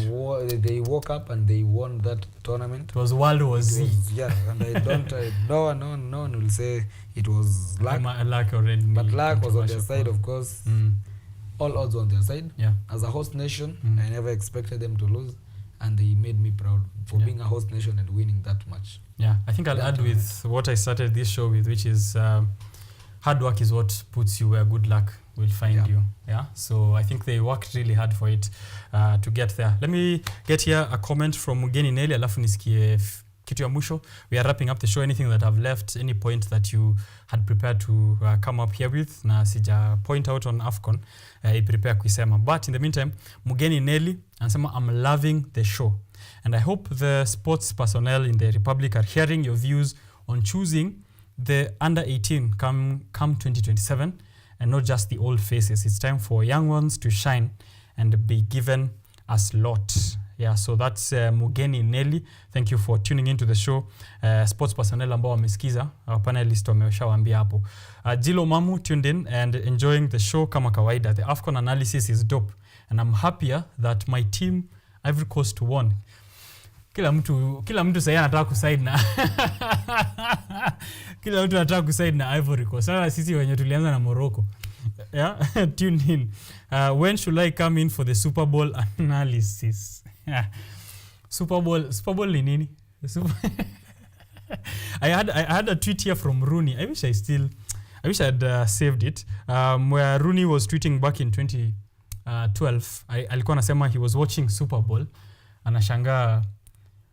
They woke up and they won that tournament. It was World War Z. Yeah, and I don't, no one will say it was luck. Luck already. But luck was on their side, of course. All odds on their side. Yeah. As a host nation, I never expected them to lose, and they made me proud for being a host nation and winning that much. Yeah, I think I'll add with what I started this show with, which is hard work is what puts you where good luck will find you. Yeah, so I think they worked really hard for it to get there. Let me get here a comment from Mugeni Nelly, alafu nisikie kitu ya mwisho. We are wrapping up the show. Anything that I've left, any point that you had prepared to come up here with, na sija point out on AFCON, I prepare kuisema. But in the meantime, Mugeni Nelly anasema, I'm loving the show. And I hope the sports personnel in the Republic are hearing your views on choosing the under-18 come 2027 and not just the old faces. It's time for young ones to shine and be given a slot. Yeah, so that's Mugeni Nelly. Thank you for tuning into the show. Sports personnel ambao wamesikiza, our panelist wameshawaambia hapo. Jilo Mamu tuned in and enjoying the show kama kawaida. The AFCON analysis is dope and I'm happier that my team Ivory Coast won. Kila mtu sasa anataka kuside na kila mtu anataka kuside na Ivory Coast. Sasa sisi wenye tulianza na Morocco. Yeah, tune in. When should I come in for the Super Bowl analysis? Super Bowl ni nini? I had a tweet here from Rooney. I wish I had saved it. Where Rooney was tweeting back in 2012. Alikuwa anasema he was watching Super Bowl. Anashangaa,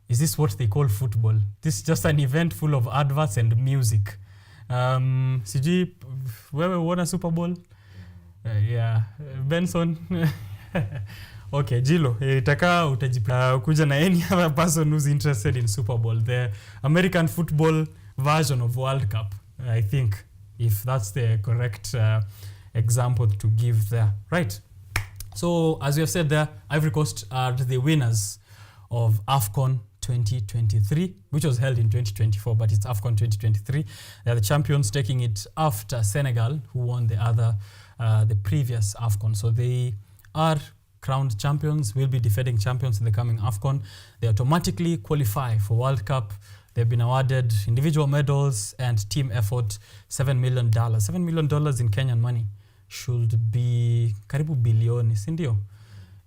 is this what they call football? This is just an event full of adverts and music. Sijui wewe uona Super Bowl? Yeah, Benson. Okay, Jilo, itaka kuja na any other person who's interested in Super Bowl, the American football version of World Cup, I think, if that's the correct example to give there. Right. So, as we have said there, Ivory Coast are the winners of AFCON 2023, which was held in 2024, but it's AFCON 2023. They are the champions, taking it after Senegal, who won the previous AFCON. So they are crowned champions, will be defending champions in the coming AFCON. They automatically qualify for World Cup. They've been awarded individual medals and team effort, $7 million. $7 million in Kenyan money should be karibu bilioni, sindio?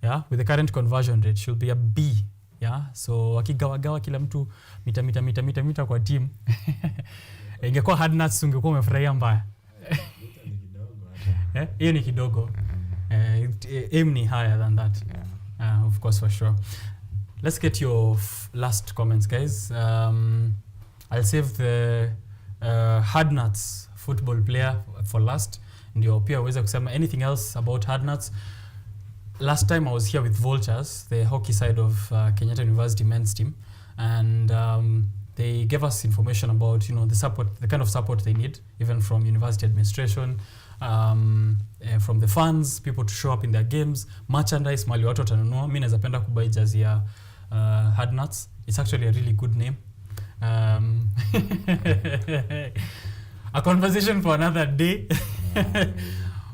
Yeah, with the current conversion rate, should be a B. Yeah, so wakigawa kila mtu mita kwa team. Ingekuwa hard nuts ungekuwa umefurahia mbaya. Hiyo ni kidogo. Aim ni higher than that. Of course, for sure. Let's get your last comments, guys. I'll save the hard nuts football player for last. Ndio pia uweze kusema anything else about hard nuts. Last time I was here with Vultures, the hockey side of Kenyatta University men's team, and they gave us information about, the support, the kind of support they need, even from university administration, from the fans, people to show up in their games, merchandise, mali watu watanunua. Mimi naweza penda kubuy jersey ya Hard Nuts. It's actually a really good name. A conversation for another day.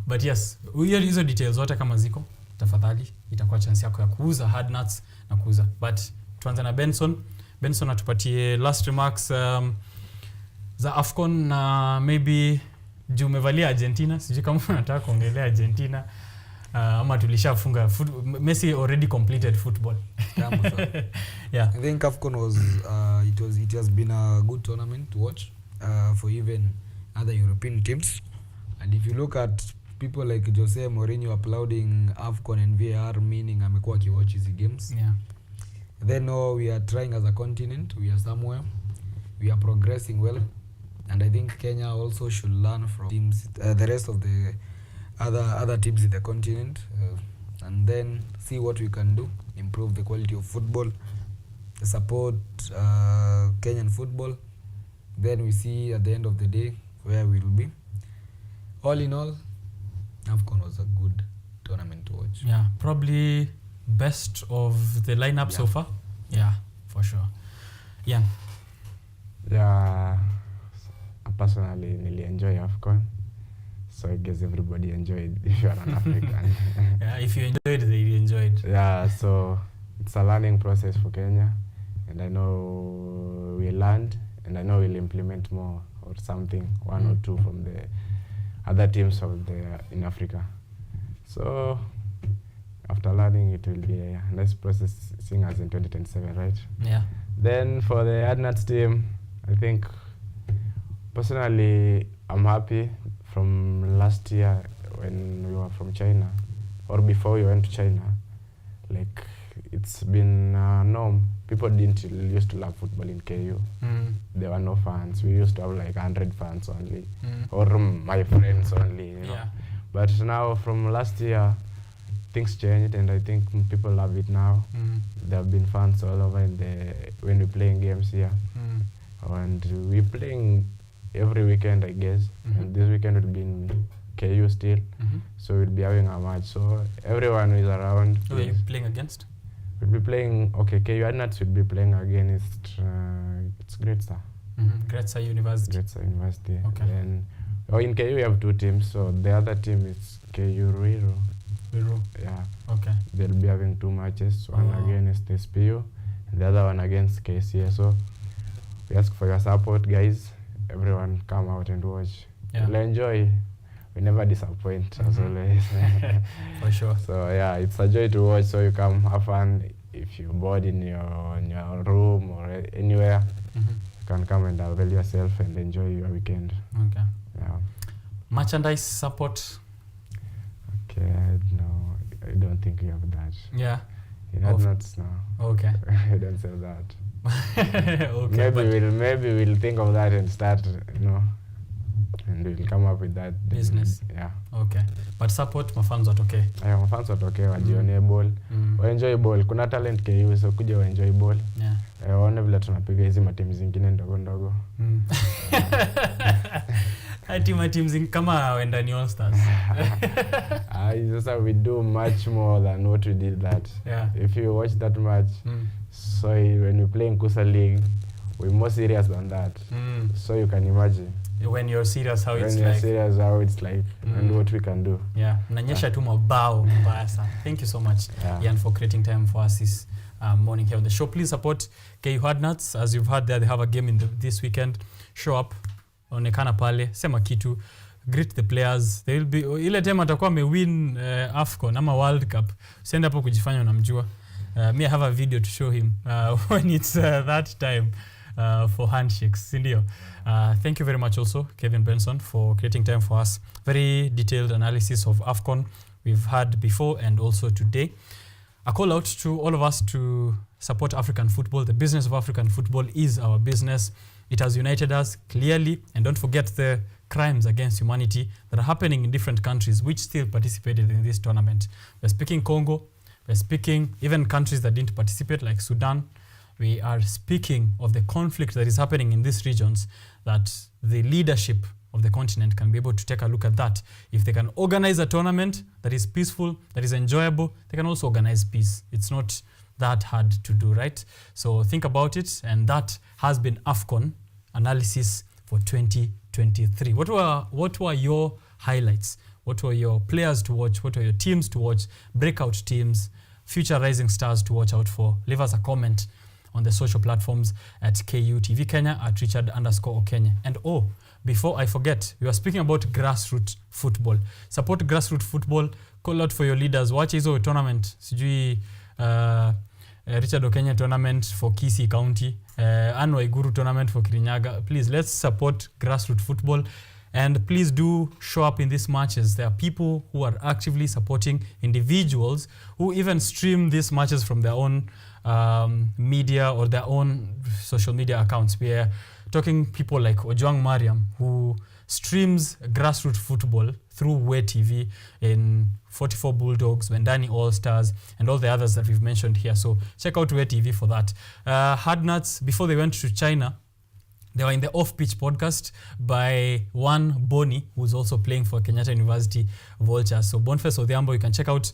But yes, hizo details zote kama ziko, tafadhali itakuwa chance yako ya kuuza Hard Nuts na kuuza. But tuanze na Benson atupatie last remarks za AFCON na maybe juu umevalia Argentina, sijui kama unataka kuongelea Argentina ama tulishafunga. Messi already completed football. Yeah, I think AFCON was it has been a good tournament to watch for even other European teams. And if you look at people like Jose Mourinho applauding AFCON and VAR, meaning amekuwa akiwatch hizi games. Yeah. Then we are trying as a continent, we are somewhere, we are progressing well. And I think Kenya also should learn from teams, the rest of the other teams in the continent, and then see what we can do, improve the quality of football, support Kenyan football. Then we see at the end of the day where we will be. All in all, AFCON was a good tournament to watch. Yeah, probably best of the lineup so far. Yeah, for sure. Yeah. Yeah, personally, really enjoy AFCON. So I guess everybody enjoyed if you're an African. Yeah, if you enjoyed, they enjoyed. Yeah, so it's a learning process for Kenya. And I know we learned, and I know we'll implement more or something, one or two from the other teams in Africa. So after learning, it will be a nice process seeing us in 2027, right? Yeah. Then for the Adnats team, I think personally I'm happy from last year when we were from China, or before we went to China. Like, it's been a norm. People used to love football in KU. There were no fans. We used to have like 100 fans only, or my friends only, you know. Yeah. But now from last year, things changed, and I think people love it now. There have been fans all over when we're playing games here. And we're playing every weekend, I guess. And this weekend will be in KU still. So we'll be having a match. So everyone is around. Who are you playing against? We'll be playing, KU Adnats will be playing against, it's Great Star. Great Star University. Great Star University. Okay. Then, in KU we have two teams. So the other team is KU Ruiru. Ruiru. Yeah. Okay. They'll be having two matches, one against SPU and the other one against KCA. So we ask for your support, guys. Everyone come out and watch. Yeah. We'll enjoy. We never disappoint, as always. For sure. So yeah, it's a joy to watch. So you come have fun. If you're bored in your room or anywhere, you can come and avail yourself and enjoy your weekend. Okay. Yeah. Merchandise support. Okay, I don't think we have that. Yeah. In Adnats now. Okay. I don't sell that. Okay. Maybe we'll think of that and start, and we'll come up with that business. Yeah. Okay. But support mafans watoke. Yeah, mafans watoke wajione ball. Enjoy ball. Kuna talent KU, so kuja enjoy ball. Yeah. Waone vile tunapiga hizi matimu zingine ndogo ndogo. Team kama wenda ni All Stars. We do much more than what we did that. Yeah. If you watch that match, so when we play in Kusa League, we're more serious than that. So you can imagine. When you're serious, how it's like. And what we can do. Yeah. Mnanyesha tu mabao mbaya sana. Thank you so much, Ian, for creating time for us this morning here on the show. Please support KU Adnats. As you've heard there, they have a game this weekend. Show up. Onekana pale, sema kitu, greet the players. They will be ile time atakuwa win AFCON ama World Cup. Send hapo kujifanya unamjua. Me I have a video to show him when it's that time for handshakes. Sindio. Thank you very much also, Kevin Benson, for creating time for us. Very detailed analysis of AFCON we've had before and also today. A call out to all of us to support African football. The business of African football is our business. It has united us clearly, and don't forget the crimes against humanity that are happening in different countries which still participated in this tournament. We're speaking Congo, we're speaking even countries that didn't participate like Sudan. We are speaking of the conflict that is happening in these regions, that the leadership of the continent can be able to take a look at that. If they can organize a tournament that is peaceful, that is enjoyable, they can also organize peace. It's not that hard to do, right? So think about it, and that has been AFCON analysis for 2023. What were your highlights? What were your players to watch? What were your teams to watch? Breakout teams, future rising stars to watch out for? Leave us a comment on the social platforms at KUTV Kenya, at Richard_OKENYE. And before I forget, we are speaking about grassroots football. Support grassroots football. Call out for your leaders. Watch hizo tournament. Sijui Richard OKENYE tournament for Kisii County, Anne Waiguru tournament for Kirinyaga. Please, let's support grassroots football, and please do show up in these matches. There are people who are actively supporting individuals who even stream these matches from their own media or their own social media accounts. We are talking people like Ojwang Mariam, who streams grassroots football through Way TV in 44 Bulldogs, Wendani All-Stars, and all the others that we've mentioned here. So check out Way TV for that. Hard Nuts, before they went to China, they were in the Off-Pitch podcast by one Boni, who's also playing for Kenyatta University Vultures. So Boniface Odhiambo, you can check out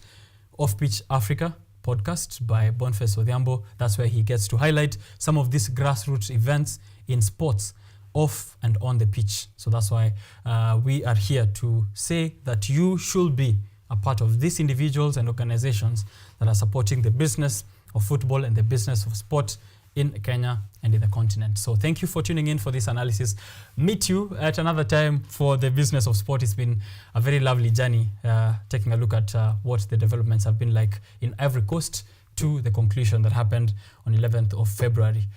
Off-Pitch Africa podcast by Boniface Odhiambo. That's where he gets to highlight some of these grassroots events in sports, off and on the pitch. So that's why we are here to say that you should be a part of these individuals and organizations that are supporting the business of football and the business of sport in Kenya and in the continent. So thank you for tuning in for this analysis. Meet you at another time for the business of sport. It's been a very lovely journey, taking a look at what the developments have been like in Ivory Coast to the conclusion that happened on 11th of February.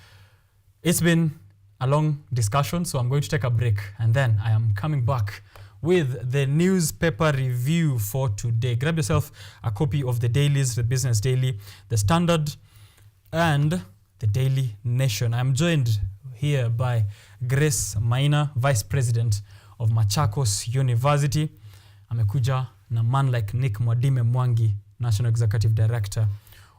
It's been a long discussion, so I'm going to take a break, and then I am coming back with the newspaper review for today. Grab yourself a copy of the dailies, the Business Daily, the Standard, and the Daily Nation. I'm joined here by Grace Maina, Vice President of Machakos University. Amekuja na man like Nick Mwadime Mwangi, National Executive Director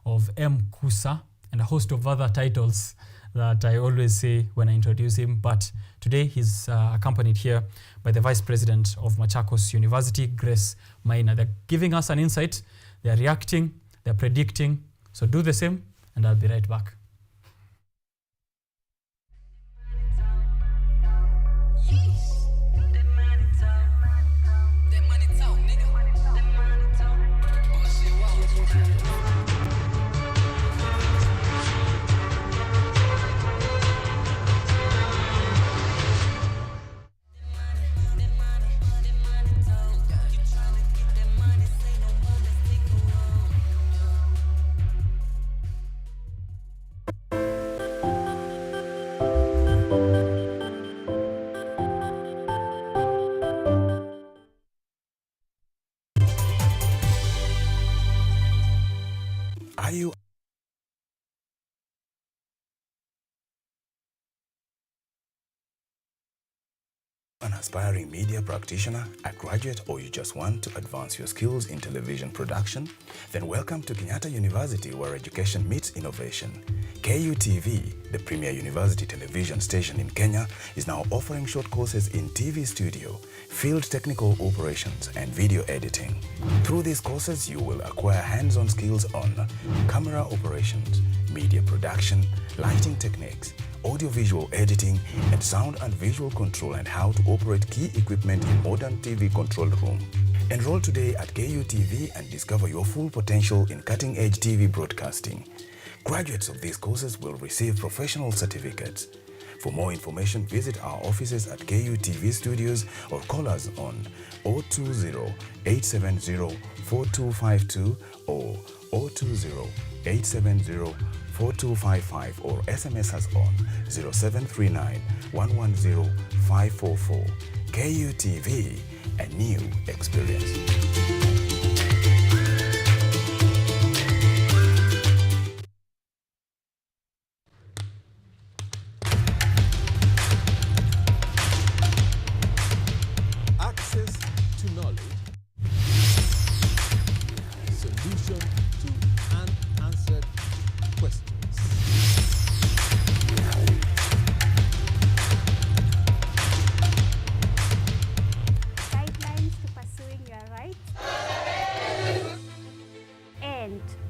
of MKUSA, and a host of other titles that I always say when I introduce him. But today he's accompanied here by the Vice President of Machakos University, Grace Maina. They're giving us an insight, they're reacting, they're predicting. So do the same, and I'll be right back. Are you an aspiring media practitioner, a graduate, or you just want to advance your skills in television production? Then welcome to Kenyatta University, where education meets innovation. KUTV, the premier university television station in Kenya, is now offering short courses in TV studio, field technical operations, and video editing. Through these courses, you will acquire hands-on skills on camera operations, media production, lighting techniques, audiovisual editing, and sound and visual control, and how to operate key equipment in modern TV control room. Enroll today at KUTV and discover your full potential in cutting-edge TV broadcasting. Graduates of these courses will receive professional certificates. For more information, visit our offices at KUTV Studios or call us on 020-870-4252 or 020-870-4255 or SMS us on 0739-110-544. KUTV, a new experience.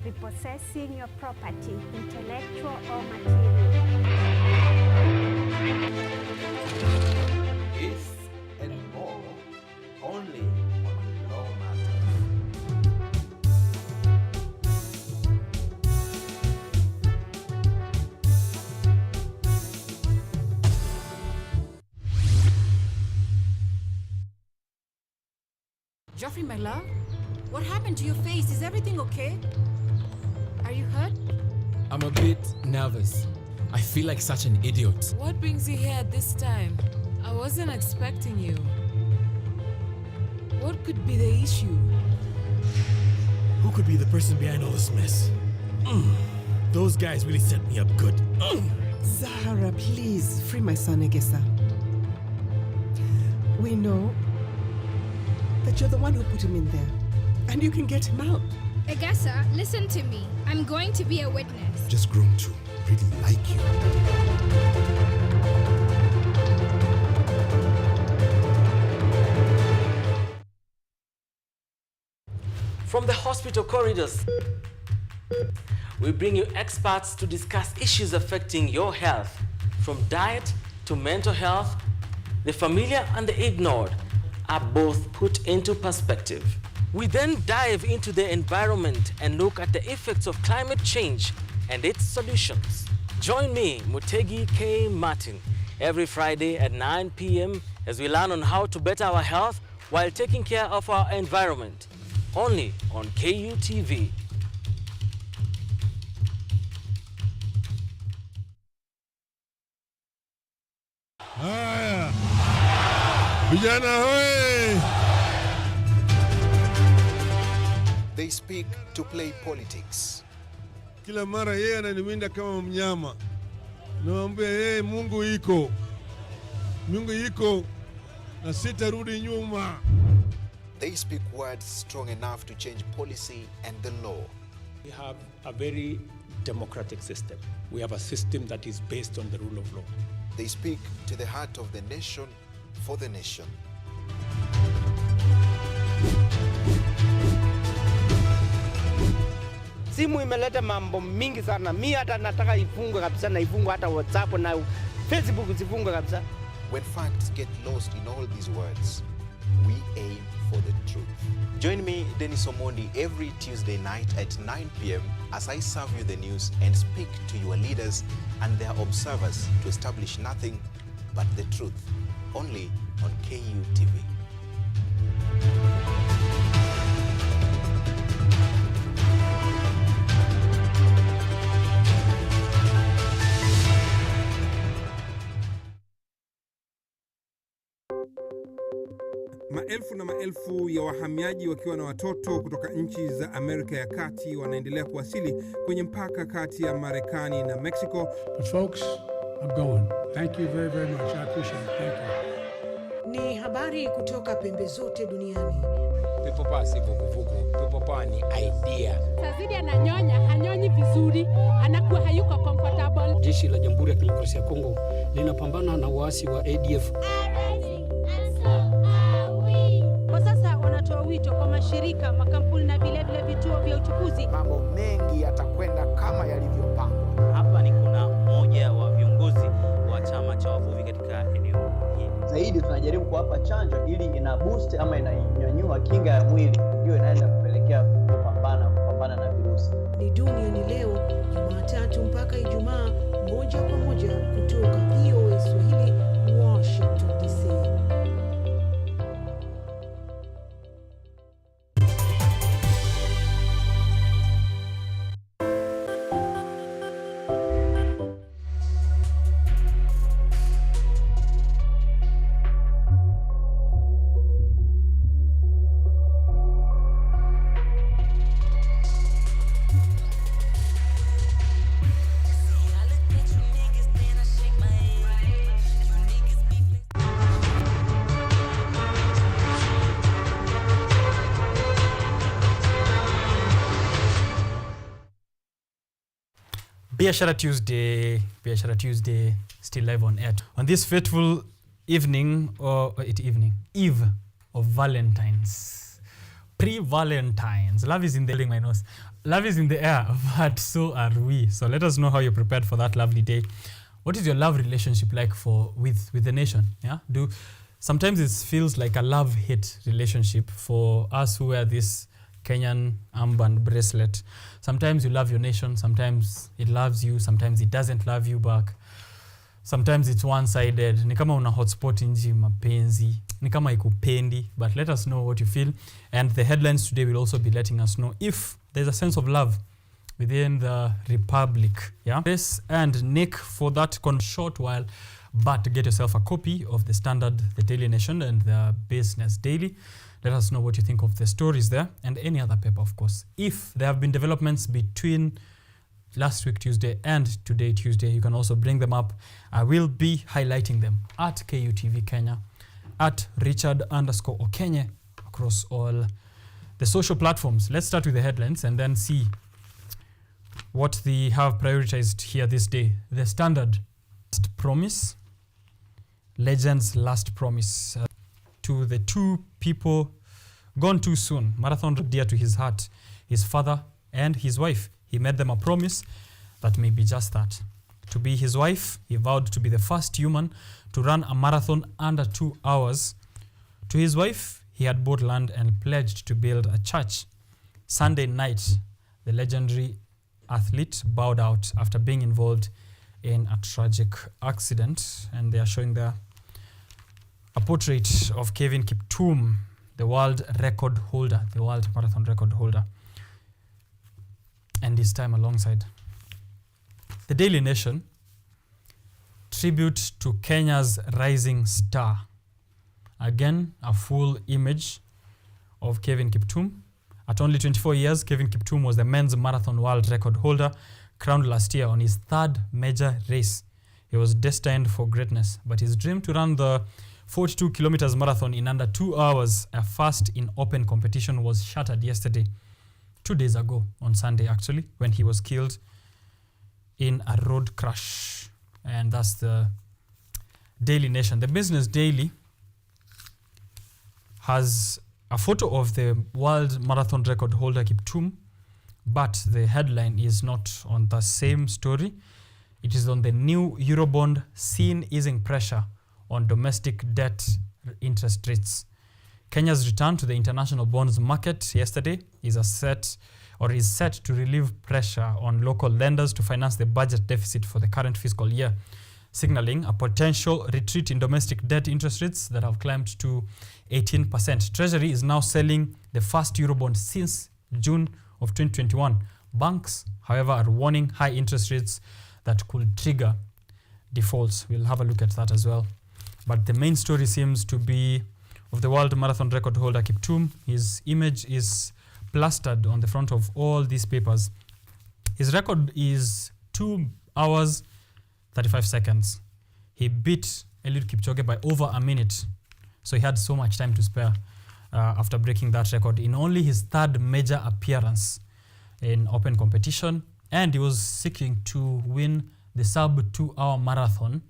Repossessing your property, intellectual or material. This and more, only on Law Matters. Geoffrey, my love, what happened to your face? Is everything okay? Are you hurt? I'm a bit nervous. I feel like such an idiot. What brings you here at this time? I wasn't expecting you. What could be the issue? Who could be the person behind all this mess? Those guys really set me up good. Zahara, please, free my son, Egesa. We know that you're the one who put him in there, and you can get him out. Egesa, listen to me. I'm going to be a witness. Just grown to really like you. From the hospital corridors, we bring you experts to discuss issues affecting your health, from diet to mental health. The familiar and the ignored are both put into perspective. We then dive into the environment and look at the effects of climate change and its solutions. Join me, Mutegi K. Martin, every Friday at 9 p.m. as we learn on how to better our health while taking care of our environment. Only on KUTV. Haya. Vijana hoye. They speak to play politics. Kila mara yeye ananiwinda kama mnyama. Naambia yeye Mungu iko. Mungu iko na sitarudi nyuma. They speak words strong enough to change policy and the law. We have a very democratic system. We have a system that is based on the rule of law. They speak to the heart of the nation for the nation. Simu imeleta mambo mingi sana. Mimi hata nataka ifungwe kabisa, na ifungwe hata WhatsApp na Facebook zifungwe kabisa. When facts get lost in all these words, we aim for the truth. Join me, Dennis Omondi, every Tuesday night at 9 p.m. as I serve you the news and speak to your leaders and their observers to establish nothing but the truth, only on KUTV. Maelfu na maelfu ya wahamiaji wakiwa na watoto kutoka nchi za Amerika ya Kati wanaendelea kuwasili kwenye mpaka kati ya Marekani na Mexico. But folks, I'm going. Thank you very, very much. I appreciate it. Thank you. Ni habari kutoka pembe zote duniani. People power si vuguvugu. People power ni idea. Sazidi ananyonya, hanyonyi vizuri, anakuwa hayuko comfortable. Jeshi la Jamhuri ya Kidemokrasia ya Kongo linapambana na waasi wa ADF. Kwa sasa wanatoa wito kwa mashirika, makampuni na vile vituo vya uchukuzi. Mambo mengi yatakwenda kama yalivyopangwa. Hapa ni kuna mmoja wa viongozi wa chama cha wavuvi katika eneo hili. Zaidi tunajaribu kuwapa chanjo ili ina boost ama inanyanyua kinga ya mwili, hiyo inaenda kupelekea kupambana na virusi. Ni duniani leo, Jumatatu mpaka Ijumaa, moja kwa moja kutoka VOA Swahili, Washington DC. Biashara Tuesday, still live on air. On this fateful eve of Valentine's, pre-Valentine's. Love is in the my nose. Love is in the air, but so are we. So let us know how you're prepared for that lovely day. What is your love relationship like with the nation? Yeah, sometimes it feels like a love-hate relationship for us who wear this Kenyan armband bracelet. Sometimes you love your nation, sometimes it loves you, sometimes it doesn't love you back. Sometimes it's one-sided. Ni kama una hotspot nji mapenzi. Ni kama ikupendi. But let us know what you feel. And the headlines today will also be letting us know if there's a sense of love within the Republic. Yeah. Yes, and Nick for that short while. But get yourself a copy of the Standard, the Daily Nation, and the Business Daily. Let us know what you think of the stories there and any other paper, of course. If there have been developments between last week Tuesday and today Tuesday. You can also bring them up. I will be highlighting them at KUTV Kenya, at Richard_Okenye across all the social platforms. Let's start with the headlines and then see what they have prioritized here this day. The Standard, last promise, Legends' last promise to the two people gone too soon. Marathon dear to his heart, his father and his wife. He made them a promise that may be just that. To be his wife, he vowed to be the first human to run a marathon under 2 hours. To his wife, he had bought land and pledged to build a church. Sunday night, the legendary athlete bowed out after being involved in a tragic accident. And they are showing there a portrait of Kevin Kiptum, the world record holder, the world marathon record holder, and his time alongside. The Daily Nation, tribute to Kenya's rising star. Again, a full image of Kevin Kiptum. At only 24 years, Kevin Kiptum was the men's marathon world record holder, crowned last year on his third major race. He was destined for greatness, but his dream to run the 42 kilometers marathon in under 2 hours, a first in open competition, was shattered yesterday, 2 days ago, on Sunday actually, when he was killed in a road crash. And that's the Daily Nation. The Business Daily has a photo of the world marathon record holder Kiptum, but the headline is not on the same story. It is on the new Eurobond seen easing pressure on domestic debt interest rates. Kenya's return to the international bonds market yesterday is set to relieve pressure on local lenders to finance the budget deficit for the current fiscal year, signaling a potential retreat in domestic debt interest rates that have climbed to 18%. Treasury is now selling the first Eurobond since June of 2021. Banks, however, are warning high interest rates that could trigger defaults. We'll have a look at that as well. But the main story seems to be of the world marathon record holder Kiptum. His image is plastered on the front of all these papers. His record is 2 hours, 35 seconds. He beat Eliud Kipchoge by over a minute. So he had so much time to spare after breaking that record in only his third major appearance in open competition. And he was seeking to win the sub 2 hour marathon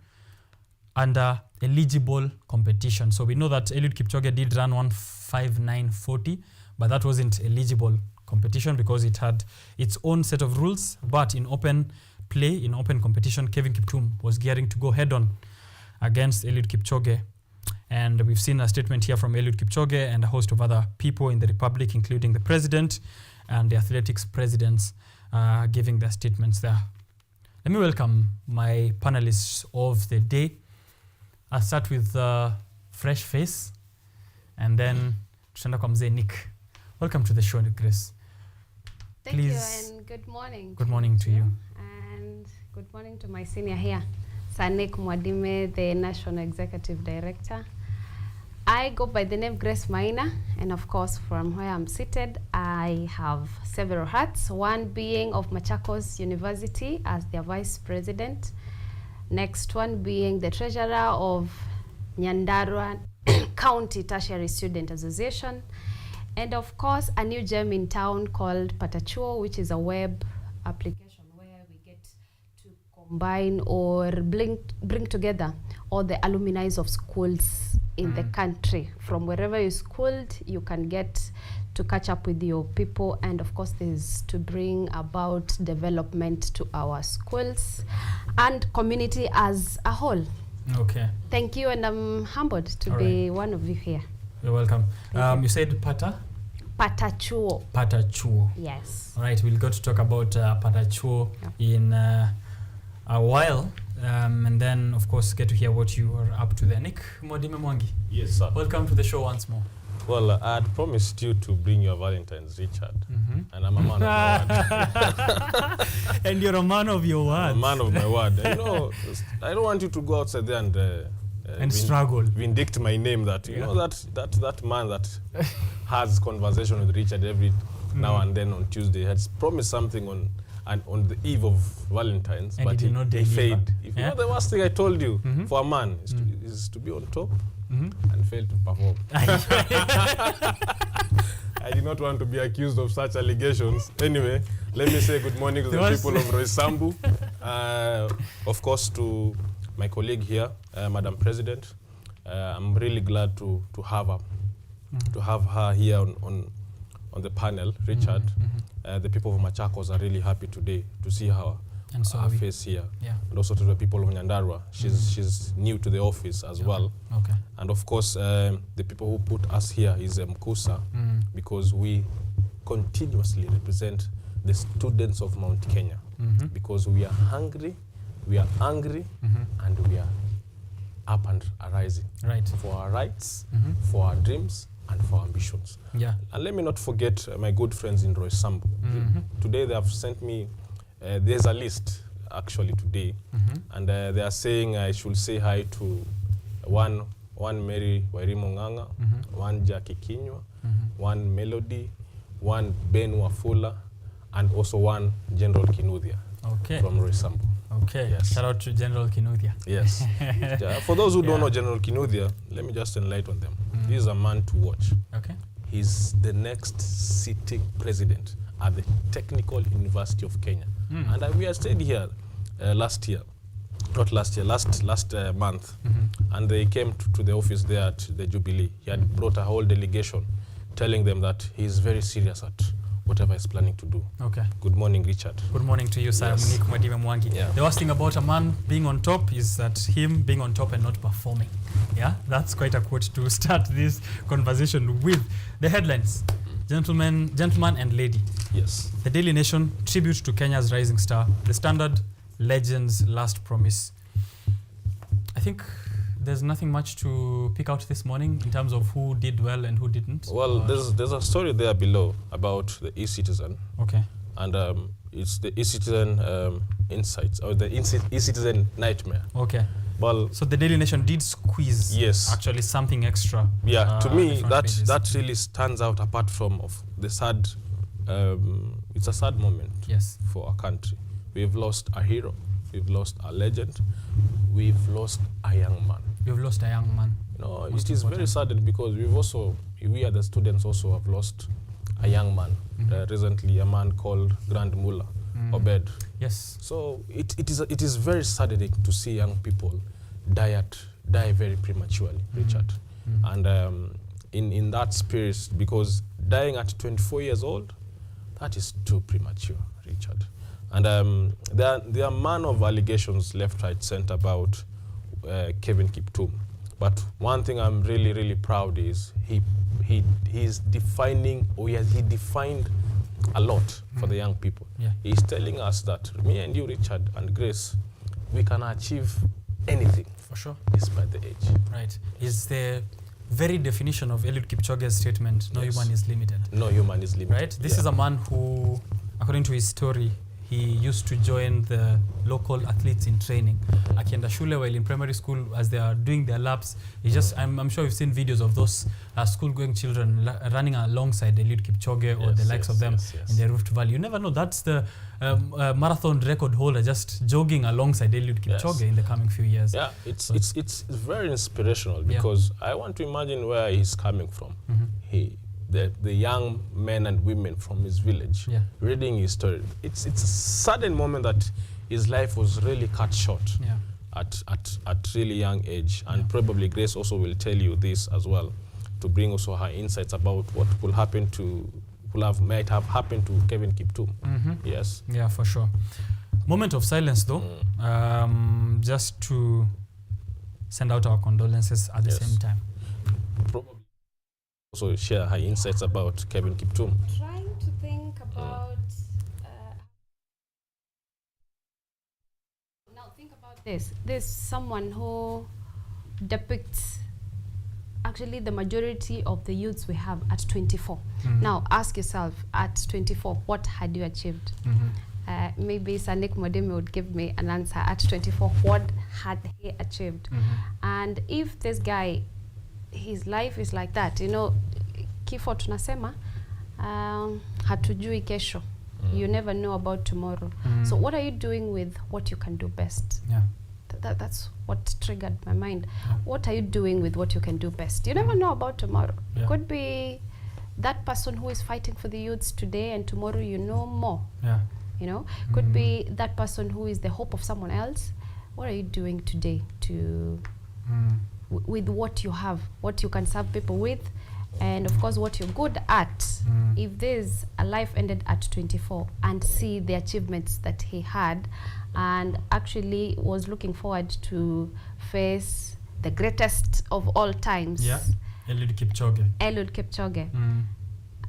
under eligible competition. So we know that Eliud Kipchoge did run 1:59:40, but that wasn't eligible competition because it had its own set of rules. But in open play, in open competition, Kevin Kiptum was gearing to go head on against Eliud Kipchoge. And we've seen a statement here from Eliud Kipchoge and a host of other people in the Republic, including the president and the athletics presidents, giving their statements there. Let me welcome my panelists of the day. I'll start with fresh face, and then tutaenda kwa mzee Nick. Welcome to the show, Grace. Thank you and good morning. Good morning to you. And good morning to my senior here, Sanik Mwadime, the National Executive Director. I go by the name Grace Maina, and of course from where I'm seated, I have several hats, one being of Machakos University as their Vice President, next one being the Treasurer of Nyandarua County Tertiary Student Association, and of course a new gem in town called Patachuo, which is a web application where we get to combine or bring together all the alumni of schools in the country. From wherever you schooled, you can get to catch up with your people, and of course there's to bring about development to our schools and community as a whole. Okay. Thank you, and I'm humbled to be one of you here. You're welcome. You said Patachuo. Patachuo. Yes. All right, we'll go to talk about Patachuo in a while. And then, of course, get to hear what you are up to there. Nick Mwadime Mwangi. Yes, sir. Welcome to the show once more. Well, I had promised you to bring your Valentine's, Richard. And I'm a man of my word. And you're a man of your word. I'm a man of my word. You know, I don't want you to go outside there and struggle. Vindict my name that, you know, that man that has conversation with Richard every now and then on Tuesday has promised something on and on the eve of Valentine's, And but he did not he deliver. failed. If you Yeah? know the worst thing I told you Mhm. for a man is to be on top and fail to perform. I did not want to be accused of such allegations. Anyway, let me say good morning to the people of Roysambu. Of course, to my colleague here, Madam President. I'm really glad to have her here on the panel, Richard. The people of Machakos are really happy today to see her face here. Yeah. And also to the people of Nyandarua. She's new to the office as well. Okay. And of course, the people who put us here is Mkusa, because we continuously represent the students of Mount Kenya, because we are hungry, we are angry, and we are up and arising for our rights, for our dreams, and for our ambitions. Yeah. And let me not forget my good friends in Roysambu. Today they have sent me, there's a list actually today, and they are saying I should say hi to one Mary Wairimu Nganga, one Jackie Kinywa, one Melody, one Ben Wafula, and also one General Kinuthia from Roysambu. Okay, yes. Shout out to General Kinuthia. Yes. For those who don't know General Kinuthia, let me just enlighten them. This is a man to watch. Okay. He's the next sitting president at the Technical University of Kenya. And we had stayed here last month. And they came to the office there at the Jubilee. He had brought a whole delegation telling them that he's very serious at whatever he's planning to do. Okay. Good morning, Richard. Good morning to you, sir. Yes. Nick Mwadime Mwangi. Yeah. The worst thing about a man being on top is that him being on top and not performing. Yeah, that's quite a quote to start this conversation with. The headlines, gentlemen and lady. Yes. The Daily Nation, tribute to Kenya's rising star. The Standard, legend's last promise. I think there's nothing much to pick out this morning in terms of who did well and who didn't. Well, there's a story there below about the eCitizen. Okay. And it's the eCitizen insights, or the eCitizen nightmare. Okay. Well, so the Daily Nation did squeeze actually something extra. Yeah, to me that really stands out apart from the sad. It's a sad moment for our country. We've lost a hero, we've lost a legend, we've lost a young man. You've lost a young man. No, it is very saddened because we are the students also have lost a young man. Recently, a man called Grand Mullah Obed. Yes. So it is very saddening to see young people die very prematurely, Richard. And in that spirit, because dying at 24 years old, that is too premature, Richard. And there are man of allegations left, right, center about Kevin Kiptum. But one thing I'm really, really proud is he's defining, he defined a lot for the young people. Yeah. He's telling us that me and you, Richard and Grace, we can achieve anything. For sure. Despite the age. Right. Is the very definition of Eliud Kipchoge's statement, no human is limited. No human is limited. Right? This is a man who, according to his story, he used to join the local athletes in training. Akienda shule while in primary school, as they are doing their laps, he just, I'm sure you've seen videos of those school-going children running alongside Eliud Kipchoge or the likes of them in the Rift Valley. You never know. That's the marathon record holder just jogging alongside Eliud Kipchoge in the coming few years. Yeah, it's very inspirational because I want to imagine where he's coming from. The young men and women from his village, reading his story. It's a sudden moment that his life was really cut short at really young age. And probably Grace also will tell you this as well, to bring also her insights about what could happen might have happened to Kevin Kiptum. Yes. Yeah, for sure. Moment of silence though, just to send out our condolences at the same time. Probably also share her insights about Kevin Kiptum. Trying to think about now think about this. There's someone who depicts actually the majority of the youths we have at 24. Now ask yourself, at 24, what had you achieved? Maybe Nick Mwadime would give me an answer. At 24, what had he achieved? And if this guy, his life is like that, you know, kifo tunasema, hatujui kesho. You never know about tomorrow. So what are you doing with what you can do best? Yeah. That's what triggered my mind. What are you doing with what you can do best? You never know about tomorrow. Could be that person who is fighting for the youths today, and tomorrow you know more. Yeah. You know, could be that person who is the hope of someone else. What are you doing today to with what you have, what you can serve people with, and of course what you're good at? If there's a life ended at 24, and see the achievements that he had, and actually was looking forward to face the greatest of all times. Yeah, Eliud Kipchoge. Eliud Kipchoge.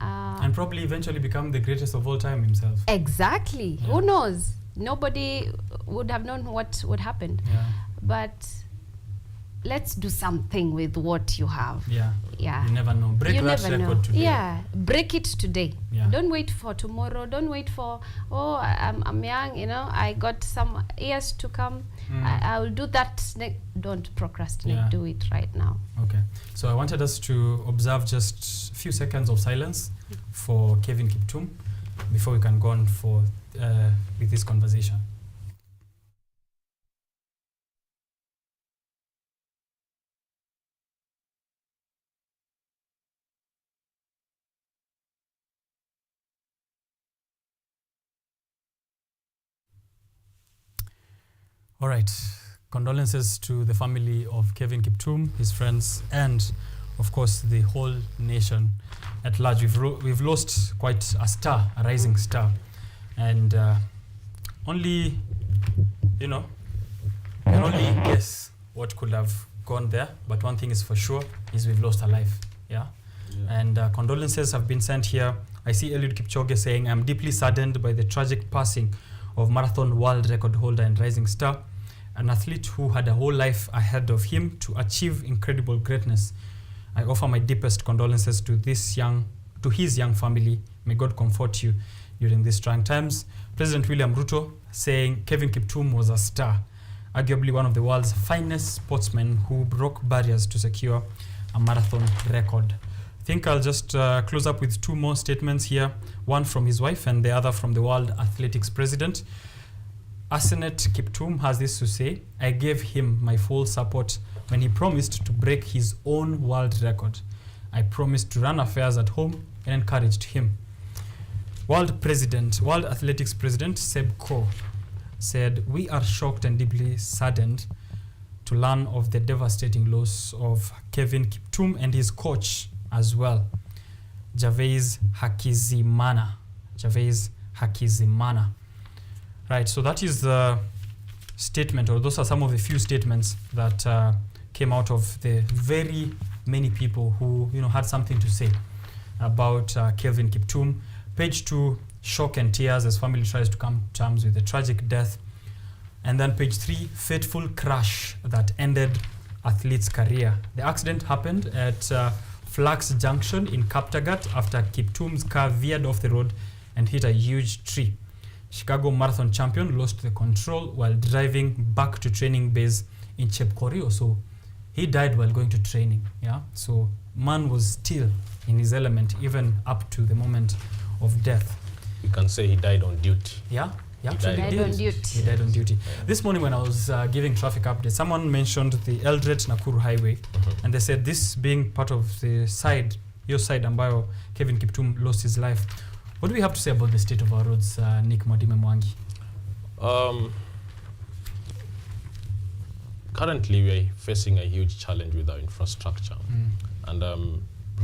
And probably eventually become the greatest of all time himself. Exactly. Yeah. Who knows? Nobody would have known what would happen. Yeah. But let's do something with what you have. Yeah. Yeah. You never know. Break you that record today. Yeah. Break it today. Yeah. Don't wait for tomorrow. Don't wait for, I'm young, you know, I got some years to come. I will do that. Don't procrastinate. Yeah. Do it right now. Okay. So I wanted us to observe just a few seconds of silence for Kevin Kiptum before we can go on for with this conversation. All right. Condolences to the family of Kevin Kiptum, his friends, and of course the whole nation at large. We've lost quite a star, a rising star, and only, you know, you can only guess what could have gone there. But one thing is for sure is we've lost a life. Yeah. And condolences have been sent here. I see Eliud Kipchoge saying, "I'm deeply saddened by the tragic passing of marathon world record holder and rising star, an athlete who had a whole life ahead of him to achieve incredible greatness. I offer my deepest condolences to his young family. May God comfort you during these trying times." President William Ruto saying Kevin Kiptum was a star, arguably one of the world's finest sportsmen who broke barriers to secure a marathon record. I think I'll just close up with two more statements here, one from his wife and the other from the World Athletics President. Asenet Kiptum has this to say: "I gave him my full support when he promised to break his own world record. I promised to run affairs at home and encouraged him." World Athletics President Seb Coe said, "We are shocked and deeply saddened to learn of the devastating loss of Kevin Kiptum and his coach as well, Gervais Hakizimana." Right, so that is the statement, or those are some of the few statements that came out of the very many people who, you know, had something to say about Kevin Kiptum. Page 2, shock and tears as family tries to come to terms with the tragic death. And then page 3, fateful crash that ended athlete's career. The accident happened at Flax Junction in Kaptagat after Kiptum's car veered off the road and hit a huge tree. Chicago marathon champion lost the control while driving back to training base in Chepkorio. So he died while going to training. Yeah. So man was still in his element even up to the moment of death. We can say he died on duty. Yeah. Yeah, He died on duty. He died on duty. This morning when I was giving traffic updates, someone mentioned the Eldoret Nakuru Highway, and they said this being part of the side, your side, ambayo Kevin Kiptum lost his life. What do we have to say about the state of our roads, Nick Mwadime Mwangi? Currently, we are facing a huge challenge with our infrastructure. And